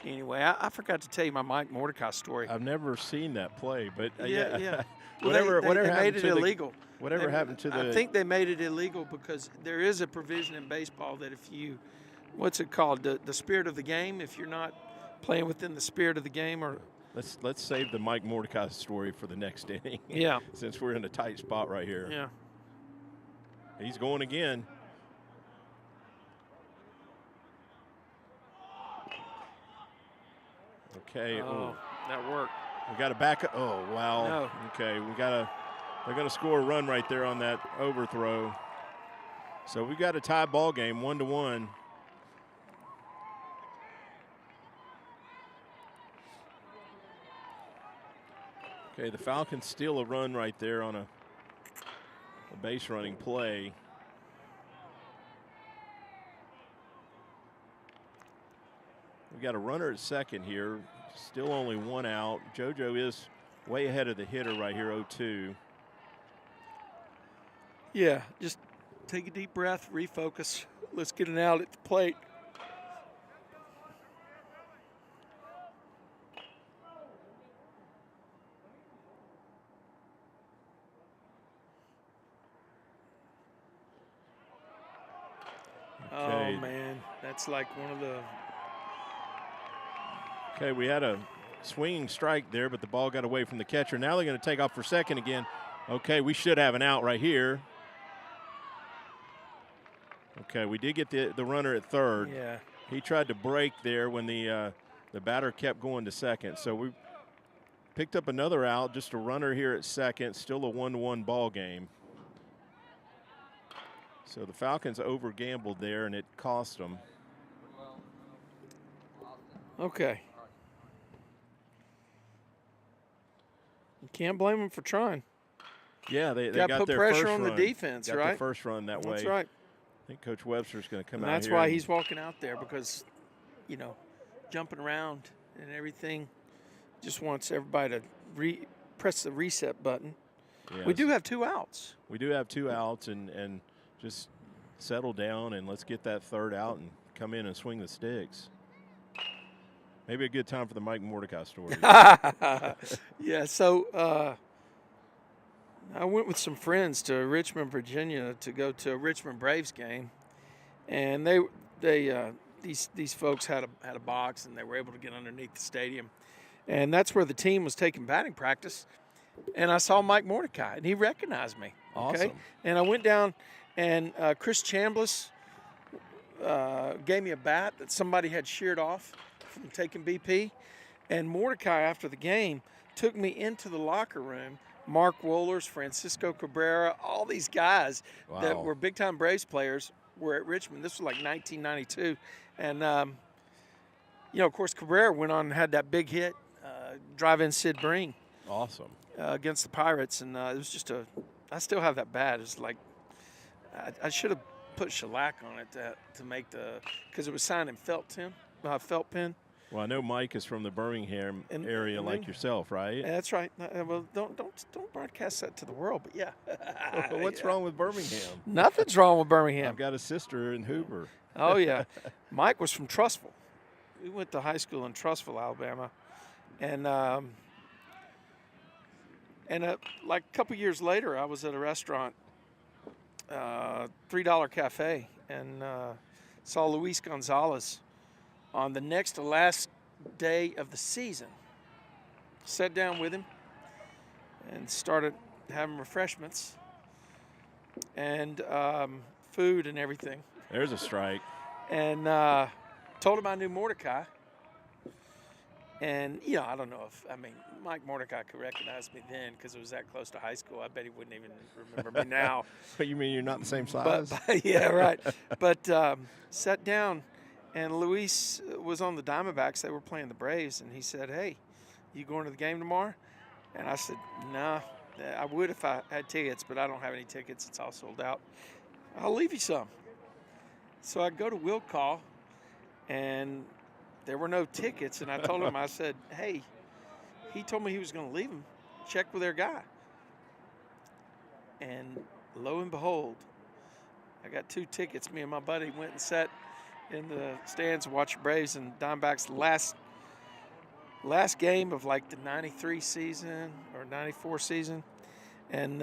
anyway, I forgot to tell you my Mike Mordecai story. I've never seen that play, but yeah. Whatever they happened made it to illegal. Whatever happened to the? I think they made it illegal because there is a provision in baseball that if you, what's it called, the spirit of the game, if you're not playing within the spirit of the game, or Let's save the Mike Mordecai story for the next inning. Yeah. Since we're in a tight spot right here. Yeah. He's going again. Okay. Oh, that worked. We got to back up. Oh, wow. No. Okay. They're going to score a run right there on that overthrow. So we've got a tie ball game, 1-1. Okay, the Falcons steal a run right there on a base running play. We've got a runner at second here. Still only one out. JoJo is way ahead of the hitter right here, 0-2. Yeah, just take a deep breath, refocus. Let's get it out at the plate. Okay. Oh, man, that's like one of the... Okay, we had a swinging strike there, but the ball got away from the catcher. Now they're going to take off for second again. Okay, we should have an out right here. Okay, we did get the runner at third. Yeah. He tried to break there when the batter kept going to second. So we picked up another out, just a runner here at second, still a 1-1 ball game. So the Falcons over gambled there, and it cost them. Okay. You can't blame them for trying. Yeah, they got got put their pressure first on run. the defense, got right? Their first run that way. That's right. I think Coach Webster's going to come And out that's here. why he's walking out there, because, you know, jumping around and everything, just wants everybody to press the reset button. Yes. We do have 2 outs. We do have 2 outs, and just settle down and let's get that third out and come in and swing the sticks. Maybe a good time for the Mike Mordecai story. Yeah, so I went with some friends to Richmond, Virginia, to go to a Richmond Braves game, and these folks had a box, and they were able to get underneath the stadium, and that's where the team was taking batting practice. And I saw Mike Mordecai, and he recognized me. Okay, Awesome. and I went down, and Chris Chambliss gave me a bat that somebody had sheared off from taking BP, and Mordecai, after the game, took me into the locker room. Mark Wohlers, Francisco Cabrera, all these guys that were big-time Braves players were at Richmond. This was like 1992. And, you know, of course, Cabrera went on and had that big hit, drive-in Sid Breen. Awesome. Against the Pirates. And it was just I still have that bat. It's like, I should have put shellac on it to make because it was signed in felt pen. Well, I know Mike is from the Birmingham area like yourself, right? That's right. Well, don't broadcast that to the world, but yeah. What's wrong with Birmingham? Nothing's wrong with Birmingham. I've got a sister in Hoover. Oh, yeah. Mike was from Trussville. We went to high school in Trussville, Alabama. And like a couple years later, I was at a restaurant, $3 Cafe, and saw Luis Gonzalez on the next to last day of the season. Sat down with him and started having refreshments and food and everything. There's a strike. And told him I knew Mordecai. And, you know, I don't know Mike Mordecai could recognize me then because it was that close to high school. I bet he wouldn't even remember me now. But you mean you're not the same size? But yeah, right. But sat down, and Luis was on the Diamondbacks. They were playing the Braves, and he said, "Hey, you going to the game tomorrow?" And I said, "Nah, I would if I had tickets, but I don't have any tickets. It's all sold out. I'll leave you some." So I go to will call, and there were no tickets, and I told him, I said, "Hey, he told me he was going to leave them. Check with their guy." And lo and behold, I got 2 tickets. Me and my buddy went and sat in the stands and watched Braves and Diamondbacks last game of like the 93 season or 94 season, and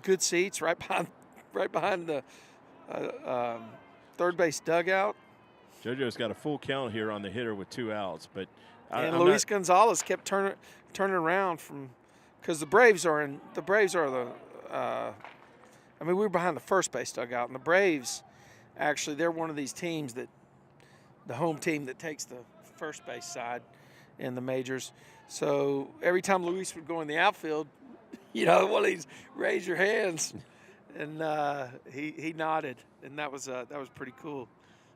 good seats right behind the third base dugout. JoJo's got a full count here on the hitter with 2 outs, but Luis Gonzalez kept turning around because the Braves are we were behind the first base dugout, and the Braves, actually, they're one of these teams the home team that takes the first base side in the majors. So every time Luis would go in the outfield, you know, one of these raise your hands, and he nodded, and that was pretty cool.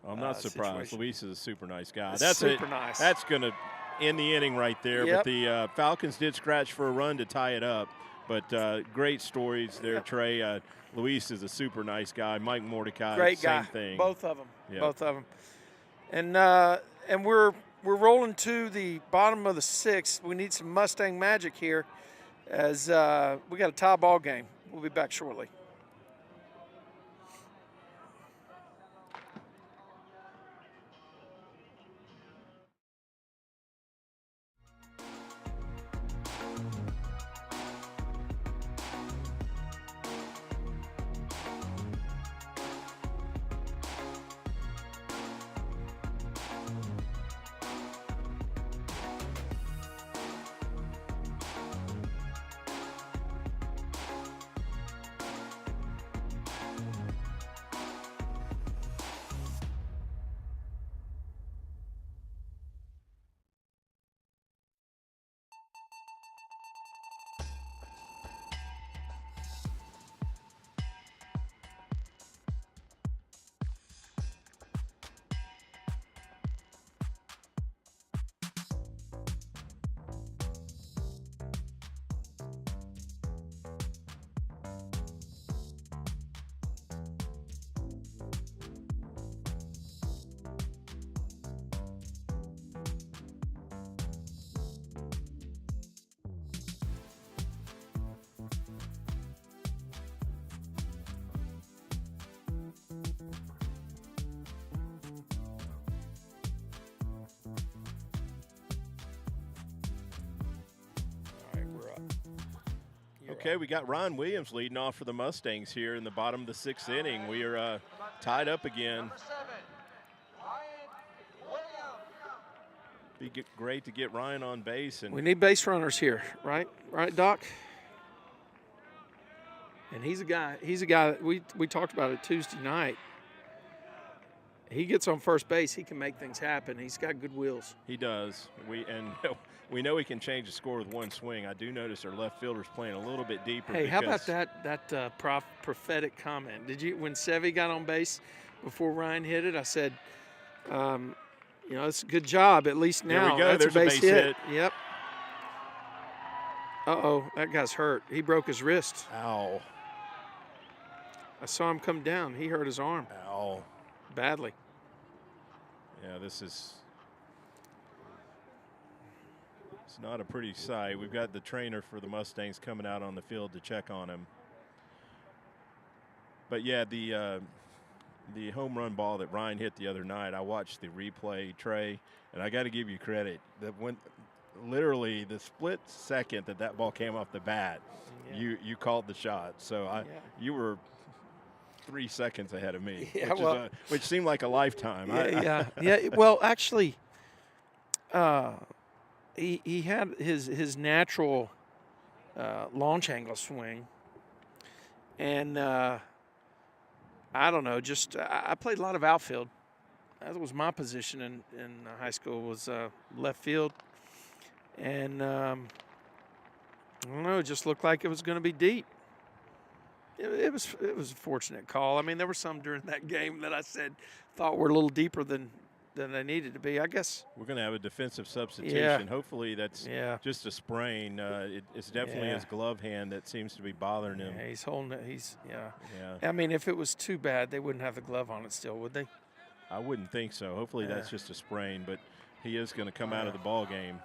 I'm not surprised. Situation. Luis is a super nice guy. That's super nice. That's going to end the inning right there. Yep. But the Falcons did scratch for a run to tie it up. But great stories there, Trey. Luis is a super nice guy. Mike Mordecai, great same guy. thing. Both of them. Yep. Both of them. And we're rolling to the bottom of the 6th. We need some Mustang magic here, as we got a tie ball game. We'll be back shortly. Okay, we got Ryan Williams leading off for the Mustangs here in the bottom of the 6th inning. We are tied up again. Number 7, Ryan Williams. Be great to get Ryan on base. And we need base runners here, right? Right, Doc? And he's a guy that we talked about it Tuesday night. He gets on first base, he can make things happen. He's got good wheels. He does. We know he can change the score with one swing. I do notice our left fielder's playing a little bit deeper. Hey, how about that prophetic comment? Did you, when Sevy got on base before Ryan hit it, I said, it's a good job. At least now there we go. that's There's a base hit. hit. Yep. Uh-oh, that guy's hurt. He broke his wrist. Ow. I saw him come down. He hurt his arm. Ow. Badly. Yeah, it's not a pretty sight. We've got the trainer for the Mustangs coming out on the field to check on him. But yeah, the home run ball that Ryan hit the other night, I watched the replay, Trey, and I got to give you credit. That when literally the split second that ball came off the bat, yeah. you called the shot. So you were 3 seconds ahead of me, which seemed like a lifetime. Yeah. Well, actually, he had his natural launch angle swing, and I don't know. Just I played a lot of outfield. That was my position in high school, was left field, and I don't know. It just looked like it was going to be deep. It was a fortunate call. I mean, there were some during that game that I thought were a little deeper than they needed to be. I guess we're going to have a defensive substitution. Yeah. Hopefully that's just a sprain. It's definitely his glove hand that seems to be bothering him. Yeah, he's holding it. I mean, if it was too bad, they wouldn't have the glove on it still, would they? I wouldn't think so. Hopefully that's just a sprain, but he is going to come out of the ball game.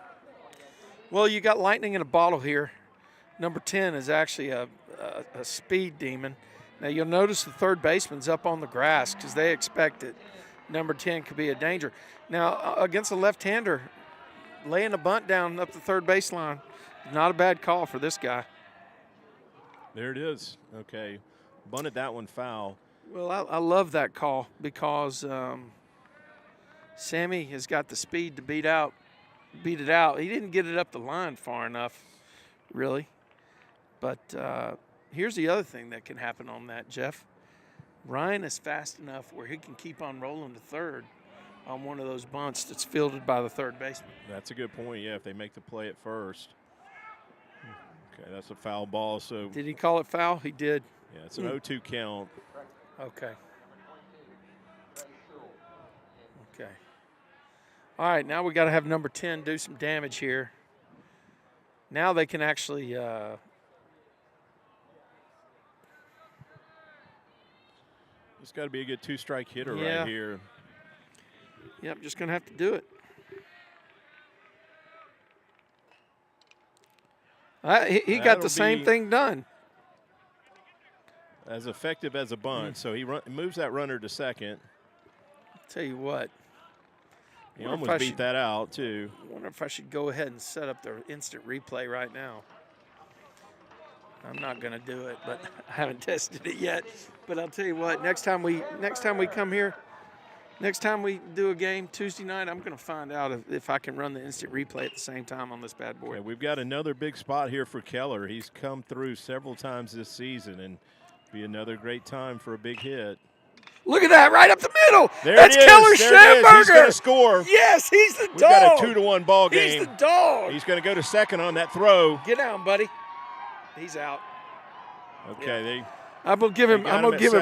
Well, you got lightning in a bottle here. Number 10 is actually a speed demon. Now, you'll notice the third baseman's up on the grass because they expect it. Number 10 could be a danger. Now, against a left-hander, laying a bunt down up the third baseline, not a bad call for this guy. There it is. Okay. Bunted that one foul. Well, I love that call because Sammy has got the speed to beat it out. He didn't get it up the line far enough, really. But here's the other thing that can happen on that, Jeff. Ryan is fast enough where he can keep on rolling to third on one of those bunts that's fielded by the third baseman. That's a good point, yeah, if they make the play at first. Okay, that's a foul ball. So did he call it foul? He did. Yeah, it's an 0-2 count. Okay. Okay. All right, now we got to have number 10 do some damage here. Now they can actually it's got to be a good two-strike hitter right here. Yep, just going to have to do it. He got the same thing done. As effective as a bunt, so he moves that runner to second. I'll tell you what. He almost beat that out, too. I wonder if I should go ahead and set up the instant replay right now. I'm not going to do it, but I haven't tested it yet. But I'll tell you what, next time we come here, next time we do a game Tuesday night, I'm going to find out if I can run the instant replay at the same time on this bad boy. Okay, we've got another big spot here for Keller. He's come through several times this season, and be another great time for a big hit. Look at that, right up the middle. That's Keller Schamberger. He's going to score. Yes, he's the dog. We've got a 2-1 ball game. He's the dog. He's going to go to second on that throw. Get down, buddy. He's out. Okay, yeah. I'm gonna give him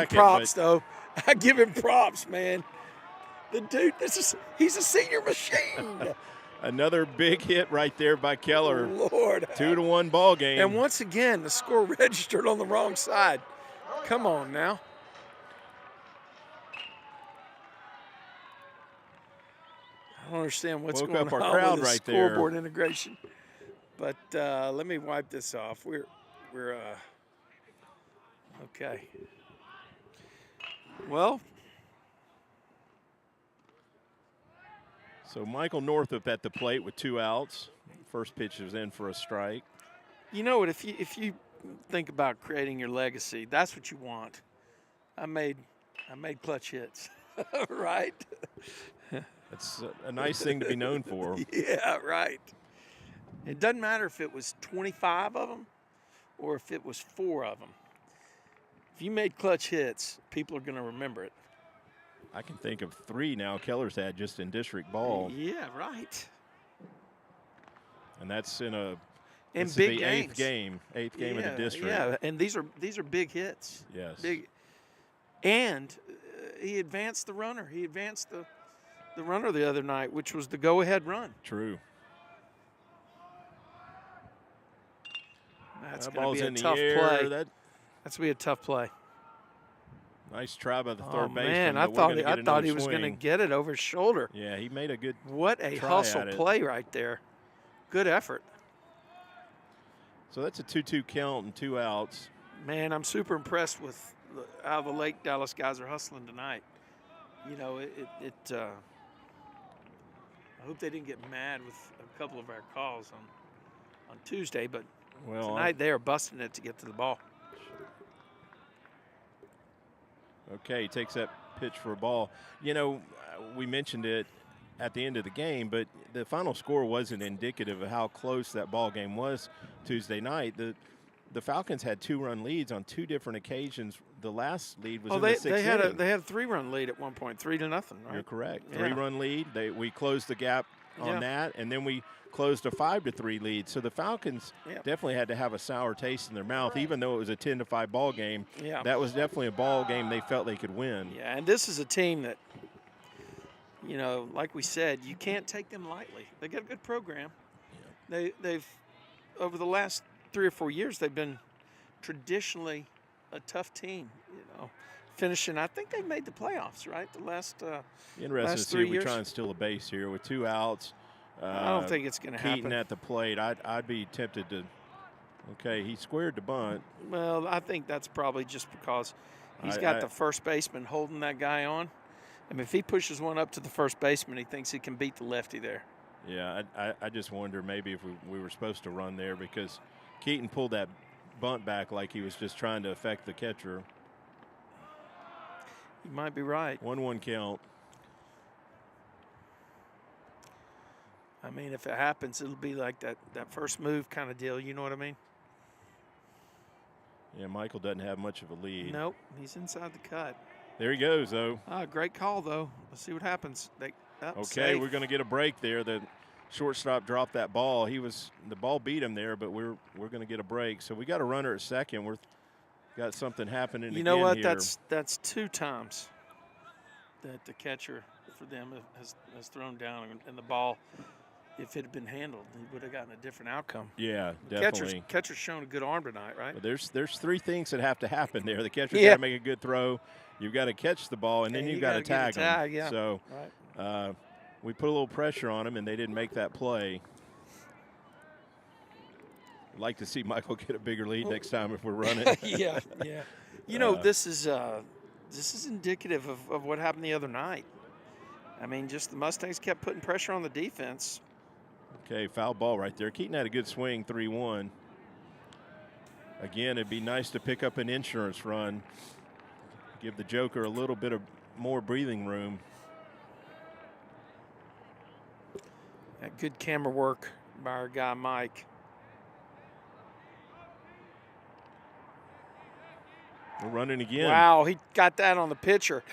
props though. I give him props, man. The dude, he's a senior machine. Another big hit right there by Keller. Lord. 2-1 ball game. And once again, the score registered on the wrong side. Come on now. I don't understand what's going on with the scoreboard integration. But let me wipe this off. We're okay. Well. So Michael Northup at the plate with 2 outs. First pitch is in for a strike. You know what? If you think about creating your legacy. That's what you want. I made clutch hits, right? That's a nice thing to be known for. Yeah, right. It doesn't matter if it was 25 of them or if it was 4 of them. If you made clutch hits, people are going to remember it. I can think of 3 now Keller's had just in district ball. Yeah, right. And that's in a In this big is the games. eighth game of the district. Yeah, and these are big hits. Yes. Big. And he advanced the runner. He advanced the runner the other night, which was the go-ahead run. True. That's That going ball's to be in a the tough air. play. That That's going to be a tough play. nice try by the third Oh, baseman. man, but I we're thought gonna get he another was going to swing. get it over his shoulder. Yeah, he made a good. What a try hustle at it. play right there. Good effort. So that's a 2-2 count and 2 outs. Man, I'm super impressed with how the Lake Dallas guys are hustling tonight. You know, I hope they didn't get mad with a couple of our calls on Tuesday, but Well, tonight they are busting it to get to the ball. okay, he takes that pitch for a ball. You know, we mentioned it at the end of the game, but the final score wasn't indicative of how close that ball game was Tuesday night. The Falcons had 2-run leads on 2 different occasions. The last lead was in the 6th they had inning. a 3-run lead at one point, 3-0, right? You're correct. Yeah. 3-run lead. We closed the gap on that, and then we closed a 5-3 lead. So the Falcons definitely had to have a sour taste in their mouth, even though it was a 10-5 ball game. Yeah. That was definitely a ball game they felt they could win. Yeah, and this is a team that, you know, like we said, you can't take them lightly. They got a good program. Yeah. They've over the last 3 or 4 years, they've been traditionally a tough team. You know, finishing. I think they made the playoffs, right? The last Interesting last to 3 see. We years. try and steal a base here with 2 outs. I don't think it's going to Keaton happen. at the plate. I'd be tempted to. Okay, he squared the bunt. Well, I think that's probably just because he's got the first baseman holding that guy on. I mean, if he pushes one up to the first baseman, he thinks he can beat the lefty there. Yeah, I just wonder maybe if we were supposed to run there because Keaton pulled that bunt back like he was just trying to affect the catcher. You might be right. 1-1 count. I mean, if it happens, it'll be like that first move kind of deal. You know what I mean? Yeah, Michael doesn't have much of a lead. Nope, he's inside the cut. There he goes, though. Great call, though. Let's see what happens. Okay, safe. we're going to get a break there. The shortstop dropped that ball. The ball beat him there, but we're going to get a break. So we got a runner at second. We're got something happening. You know what? Here. That's 2 times that the catcher for them has thrown down, and the ball, if it had been handled, he would have gotten a different outcome. Yeah, definitely. Catcher's shown a good arm tonight, right? But there's 3 things that have to happen there. The catcher's got to make a good throw. You've got to catch the ball, and then you've got to tag him. Yeah. So right. We put a little pressure on him, and they didn't make that play. I'd like to see Michael get a bigger lead next time if we're running. yeah. You know, this is indicative of what happened the other night. I mean, just the Mustangs kept putting pressure on the defense. Okay, foul ball right there. Keaton had a good swing, 3-1. Again, it'd be nice to pick up an insurance run. Give the Joker a little bit of more breathing room. That good camera work by our guy, Mike. We're running again. Wow, he got that on the pitcher.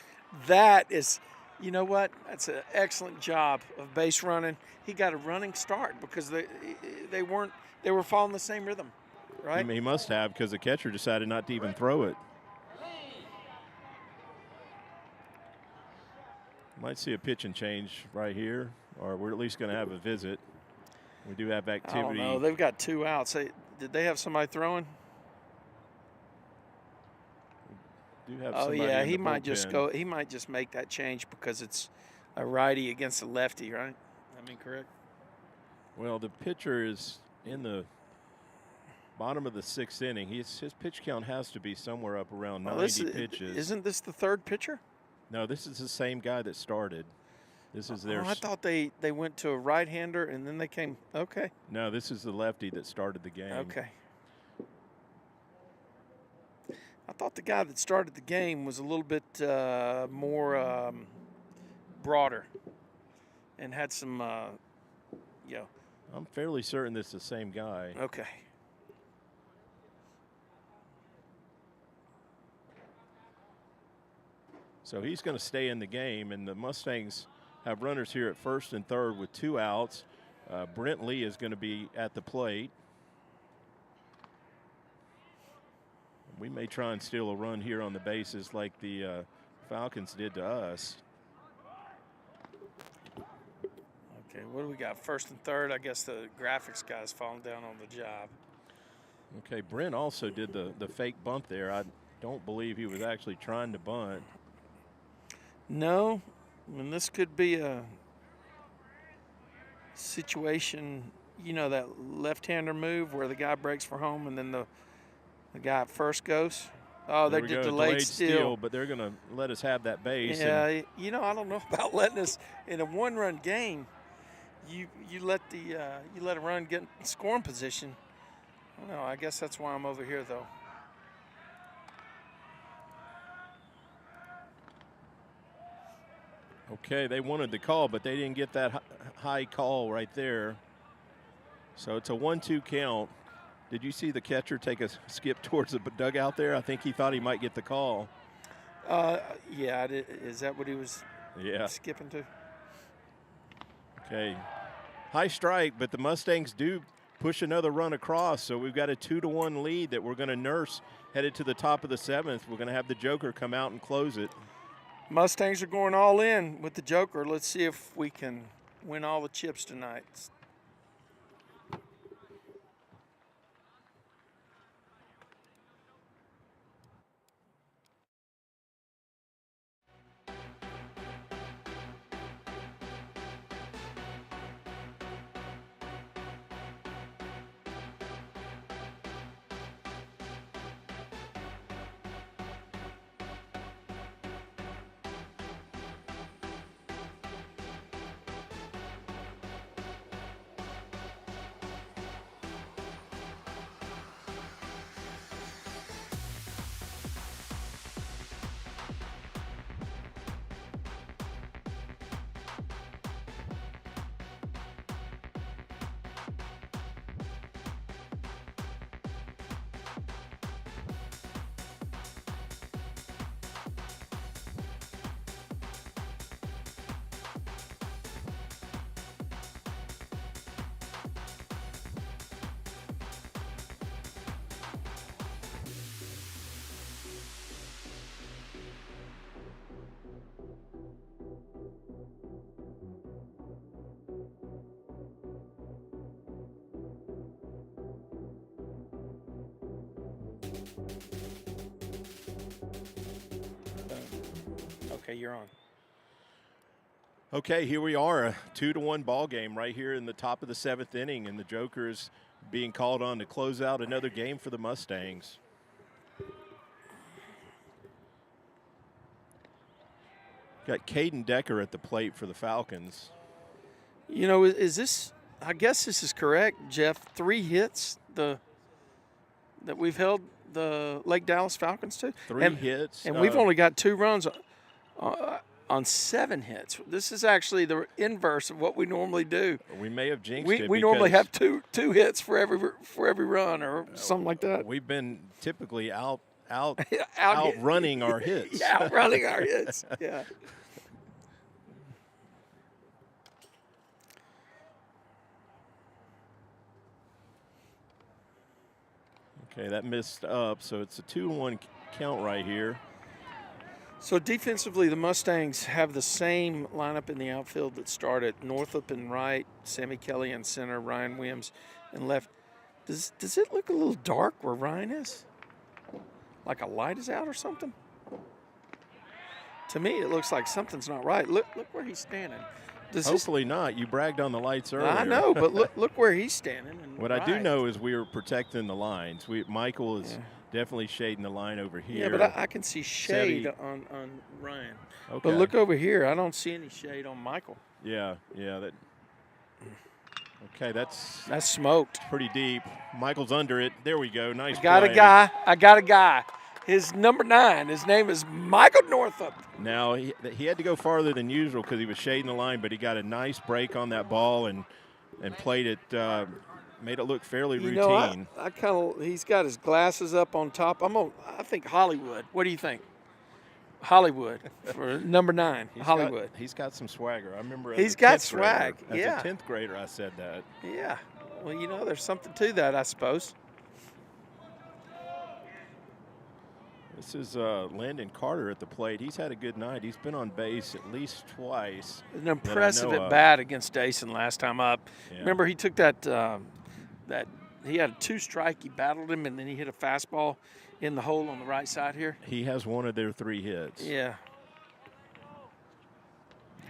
That is, you know what? That's an excellent job of base running. He got a running start because they were following the same rhythm, right? He must have because the catcher decided not to even throw it. Might see a pitch and change right here, or we're at least going to have a visit. We do have activity. I don't know. They've got 2 outs. Did they have somebody throwing? Do have Oh somebody yeah, in he the might just bullpen. go. He might just make that change because it's a righty against a lefty, right? I mean, correct. Well, the pitcher is in the bottom of the 6th inning. His pitch count has to be somewhere up around 90 pitches. Isn't this the 3rd pitcher? No, this is the same guy that started. This is their. I thought they went to a right-hander and then they came. Okay. No, this is the lefty that started the game. Okay. I thought the guy that started the game was a little bit more broader and had some, I'm fairly certain this is the same guy. Okay. So he's going to stay in the game, and the Mustangs have runners here at first and third with 2 outs. Brent Lee is going to be at the plate. We may try and steal a run here on the bases like the Falcons did to us. Okay, what do we got? First and third. I guess the graphics guy's falling down on the job. Okay, Brent also did the fake bunt there. I don't believe he was actually trying to bunt. No, I mean, this could be a situation, that left-hander move where the guy breaks for home and then the guy at first goes. Oh, they did delayed steal. But they're going to let us have that base. Yeah, I don't know about letting us in a one-run game. You let a run get in scoring position. I don't know. I guess that's why I'm over here though. Okay, they wanted the call, but they didn't get that high call right there. So it's a 1-2 count. Did you see the catcher take a skip towards the dugout there? I think he thought he might get the call. Yeah, is that what he was skipping to? Okay, high strike, but the Mustangs do push another run across, so we've got a 2-1 lead that we're going to nurse headed to the top of the 7th. We're going to have the Joker come out and close it. Mustangs are going all in with the Joker. Let's see if we can win all the chips tonight. Okay, you're on. Okay, here we are, a 2-1 ball game right here in the top of the 7th inning, and the Joker is being called on to close out another game for the Mustangs. Got Caden Decker at the plate for the Falcons. Is this, I guess this is correct, Jeff, 3 hits that we've held the Lake Dallas Falcons to? 3 hits. And we've only got 2 runs on 7 hits. This is actually the inverse of what we normally do. We may have jinxed it. We normally have two hits for every run or something like that. We've been typically outrunning our hits. Yeah, outrunning our hits. Yeah. Okay, that missed up, so it's a 2-1 count right here. So defensively, the Mustangs have the same lineup in the outfield that started: Northup in right, Sammy Kelly in center, Ryan Williams in left. Does it look a little dark where Ryan is? Like a light is out or something? To me, it looks like something's not right. Look where he's standing. Hopefully not. You bragged on the lights earlier. I know, but look where he's standing. And what I do know is we were protecting the lines. Michael is definitely shading the line over here. Yeah, but I can see shade on Ryan. Okay. But look over here. I don't see any shade on Michael. Yeah. Okay, that's smoked. Pretty deep. Michael's under it. There we go. Nice I got play. a guy. his number 9. His name is Michael Northup. Now, he had to go farther than usual because he was shading the line, but he got a nice break on that ball and played it, made it look fairly routine. I kind of, he's got his glasses up on top. I think Hollywood. What do you think? Hollywood for number 9, Hollywood. He's got some swagger. I remember he's got swag. As a 10th grader, I said that. Yeah. Well, there's something to that, I suppose. This is Landon Carter at the plate. He's had a good night. He's been on base at least twice. An impressive at bat against Dason last time up. Yeah. Remember, he took that he had a 2-strike. He battled him, and then he hit a fastball in the hole on the right side here. He has one of their 3 hits. Yeah.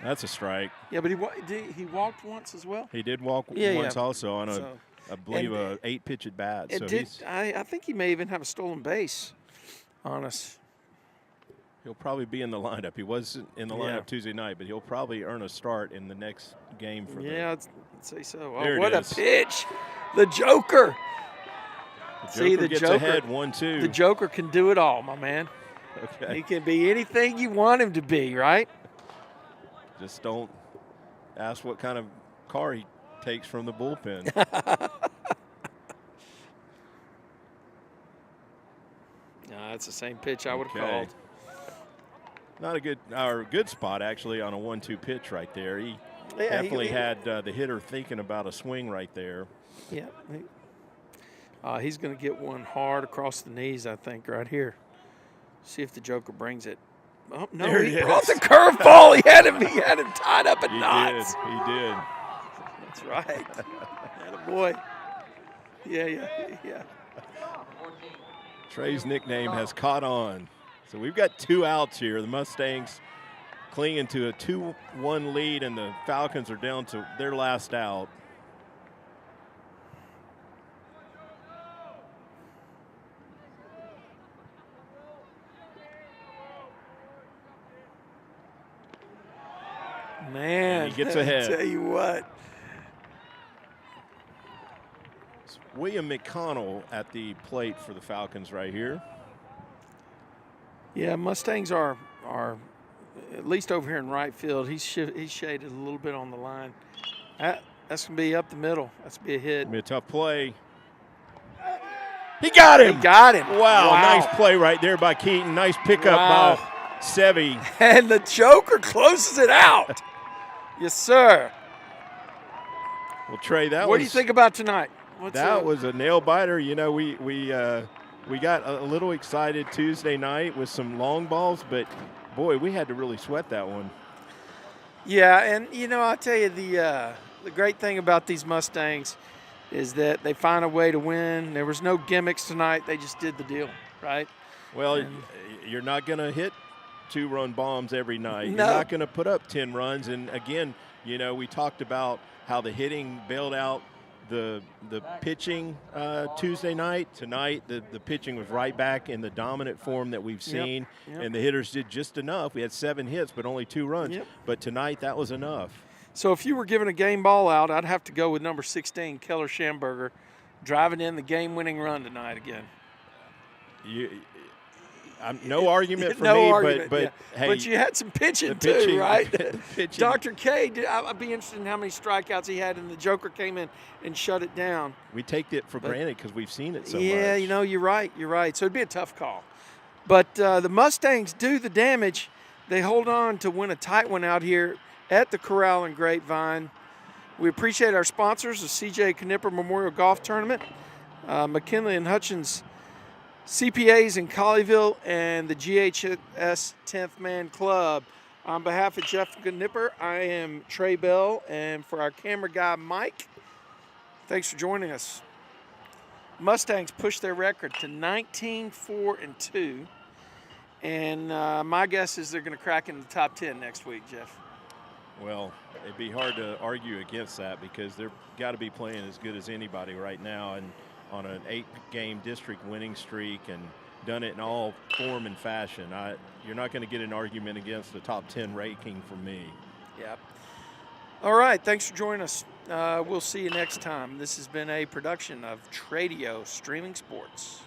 That's a strike. Yeah, but he walked once as well. He did walk once also on I believe a 8-pitch at bat. I think he may even have a stolen base on us. He'll probably be in the lineup. He was in the lineup Tuesday night, but he'll probably earn a start in the next game for I'd say so. Oh, what a pitch. The Joker. The Joker gets ahead 1-2. The Joker can do it all, my man. Okay. He can be anything you want him to be, right? Just don't ask what kind of car he takes from the bullpen. That's the same pitch I would have called. Not a good spot actually on a 1-2 pitch right there. He definitely had the hitter thinking about a swing right there. Yeah. He's going to get one hard across the knees, I think, right here. See if the Joker brings it. Oh, no, he brought the curveball. He had him tied up in knots. He did. That's right. Attaboy. Yeah. Trey's nickname has caught on. So we've got 2 outs here. The Mustangs clinging to a 2-1 lead, and the Falcons are down to their last out. Man, he gets ahead. I tell you what. It's William McConnell at the plate for the Falcons right here. Yeah, Mustangs are at least over here in right field. He's shaded a little bit on the line. That's going to be up the middle. That's going to be a hit. It's going to be a tough play. He got him. Wow, nice play right there by Keaton. Nice pickup by Sevy. And the Joker closes it out. Yes, sir. Well, Trey, what do you think about tonight? That was a nail biter. We got a little excited Tuesday night with some long balls, but boy, we had to really sweat that one. Yeah, and I'll tell you the great thing about these Mustangs is that they find a way to win. There was no gimmicks tonight. They just did the deal, right? Well, you're not going to hit 2-run bombs every night. No. You're not going to put up 10 runs. And again, we talked about how the hitting bailed out the pitching Tuesday night. Tonight, the pitching was right back in the dominant form that we've seen. Yep. And the hitters did just enough. We had 7 hits, but only 2 runs. Yep. But tonight, that was enough. So if you were given a game ball out, I'd have to go with number 16, Keller Schamberger, driving in the game-winning run tonight again. No argument for no me, argument, but hey, but you had some pitching too, right? Pitching. Dr. K, I'd be interested in how many strikeouts he had, and the Joker came in and shut it down. We take it for granted because we've seen it so much. Yeah, you're right. So it'd be a tough call. But the Mustangs do the damage. They hold on to win a tight one out here at the Corral and Grapevine. We appreciate our sponsors, the C.J. Knipper Memorial Golf Tournament, McKinley and Hutchins CPAs in Colleyville, and the GHS 10th Man Club. On behalf of Jeff Knipper, I am Trey Bell, and for our camera guy, Mike, thanks for joining us. Mustangs pushed their record to 19-4-2, and my guess is they're going to crack into the top 10 next week, Jeff. Well, it'd be hard to argue against that because they've got to be playing as good as anybody right now, and on an 8-game district winning streak, and done it in all form and fashion. You're not going to get an argument against the top 10 ranking from me. Yep. All right, thanks for joining us. We'll see you next time. This has been a production of Tradio Streaming Sports.